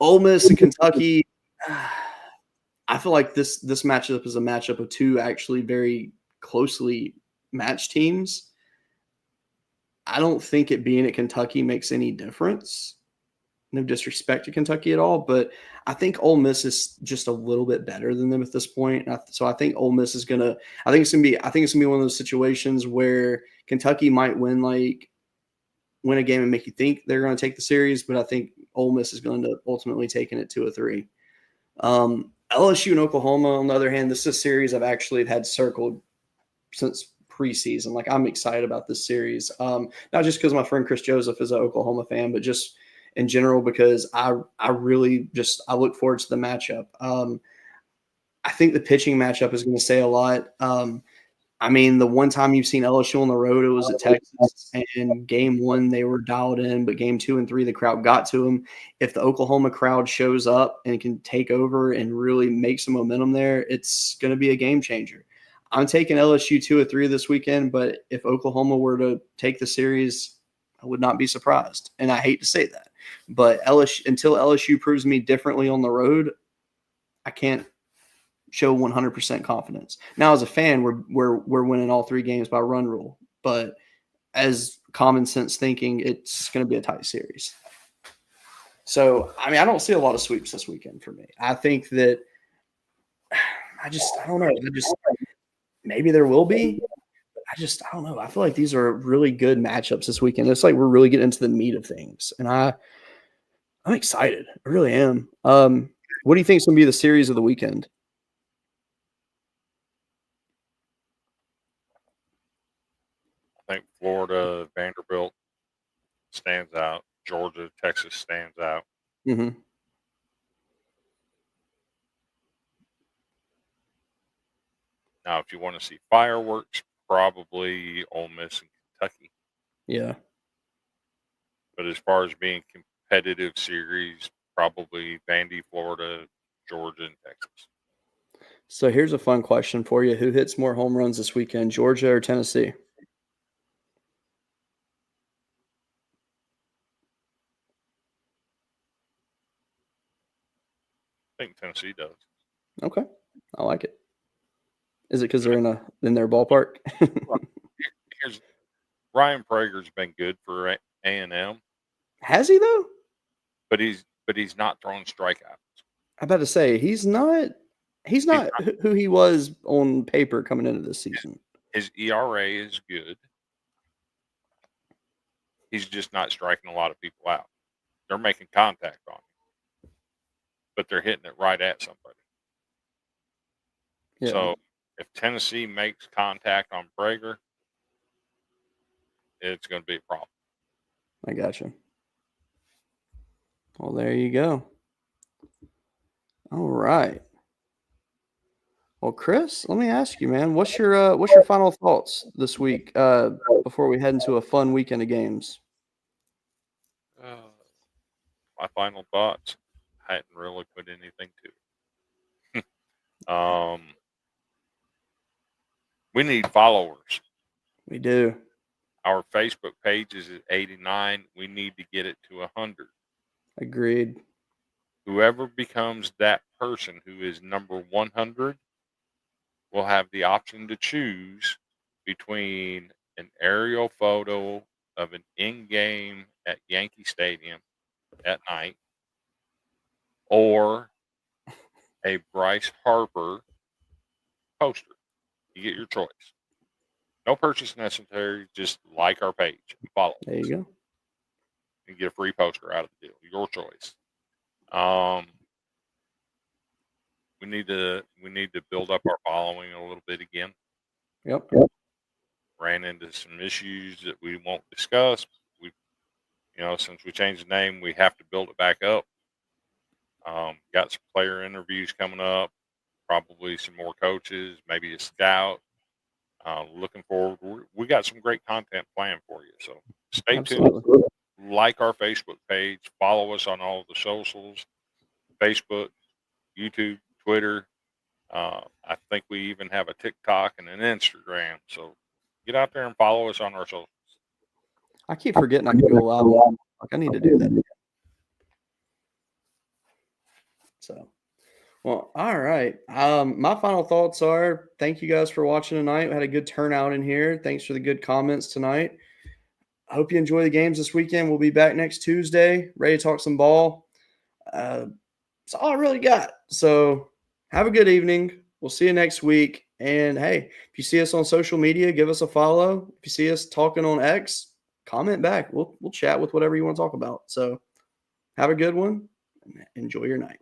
Ole Miss and Kentucky, I feel like this matchup is a matchup of 2 actually very closely matched teams. I don't think it being at Kentucky makes any difference. No disrespect to Kentucky at all, but I think Ole Miss is just a little bit better than them at this point. So I think Ole Miss is gonna. I think it's gonna be one of those situations where Kentucky might win a game and make you think they're going to take the series, but I think Ole Miss is going to ultimately take it 2 or 3. LSU and Oklahoma, on the other hand, this is a series I've actually had circled since preseason. Like, I'm excited about this series, not just because my friend Chris Joseph is an Oklahoma fan, but just in general because I look forward to the matchup. I think the pitching matchup is going to say a lot. I mean, the one time you've seen LSU on the road, it was at Texas, and game 1 they were dialed in, but game 2 and 3 the crowd got to them. If the Oklahoma crowd shows up and can take over and really make some momentum there, it's going to be a game changer. I'm taking LSU 2 or 3 this weekend, but if Oklahoma were to take the series, I would not be surprised. And I hate to say that, but until LSU proves me differently on the road, I can't show 100% confidence. Now, as a fan, we're winning all 3 games by run rule, but as common sense thinking, it's going to be a tight series. So, I mean, I don't see a lot of sweeps this weekend for me. I think that I don't know. Maybe there will be. But I don't know. I feel like these are really good matchups this weekend. It's like we're really getting into the meat of things, and I'm excited. I really am. What do you think is going to be the series of the weekend? I think Florida, Vanderbilt stands out. Georgia, Texas stands out. Mm-hmm. Now, if you want to see fireworks, probably Ole Miss and Kentucky. Yeah. But as far as being competitive series, probably Vandy, Florida, Georgia, and Texas. So here's a fun question for you. Who hits more home runs this weekend, Georgia or Tennessee? I think Tennessee does. Okay. I like it. Is it because they're in their ballpark? Here's Ryan Prager's been good for A&M. Has he though? But but he's not throwing strikeouts. I'm about to say he's not who he was on paper coming into this season. His ERA is good. He's just not striking a lot of people out. They're making contact on him, but they're hitting it right at somebody. Yeah. So if Tennessee makes contact on Prager, it's going to be a problem. I got you. Well, there you go. All right. Well, Chris, let me ask you, man, what's your final thoughts this week before we head into a fun weekend of games? My final thoughts, I hadn't really put anything to it. We need followers. We do. Our Facebook page is at 89. We need to get it to 100. Agreed. Whoever becomes that person who is number 100 will have the option to choose between an aerial photo of an in-game at Yankee Stadium at night or a Bryce Harper poster. You get your choice. No purchase necessary. Just like our page and follow. There you go. And get a free poster out of the deal. Your choice. We need to build up our following a little bit again. Yep. Ran into some issues that we won't discuss. Since we changed the name, we have to build it back up. Got some player interviews coming up. Probably some more coaches, maybe a scout. Looking forward. We got some great content planned for you. So stay Absolutely. tuned. Like our Facebook page. Follow us on all the socials. Facebook, YouTube, Twitter. I think we even have a TikTok and an Instagram. So get out there and follow us on our socials. I keep forgetting I can go live. I need to do that. So, well, all right. My final thoughts are: thank you guys for watching tonight. We had a good turnout in here. Thanks for the good comments tonight. I hope you enjoy the games this weekend. We'll be back next Tuesday, ready to talk some ball. That's all I really got. So have a good evening. We'll see you next week. And hey, if you see us on social media, give us a follow. If you see us talking on X, comment back. We'll chat with whatever you want to talk about. So have a good one. And enjoy your night.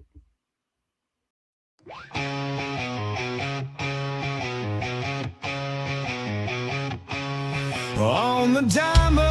On the diamond.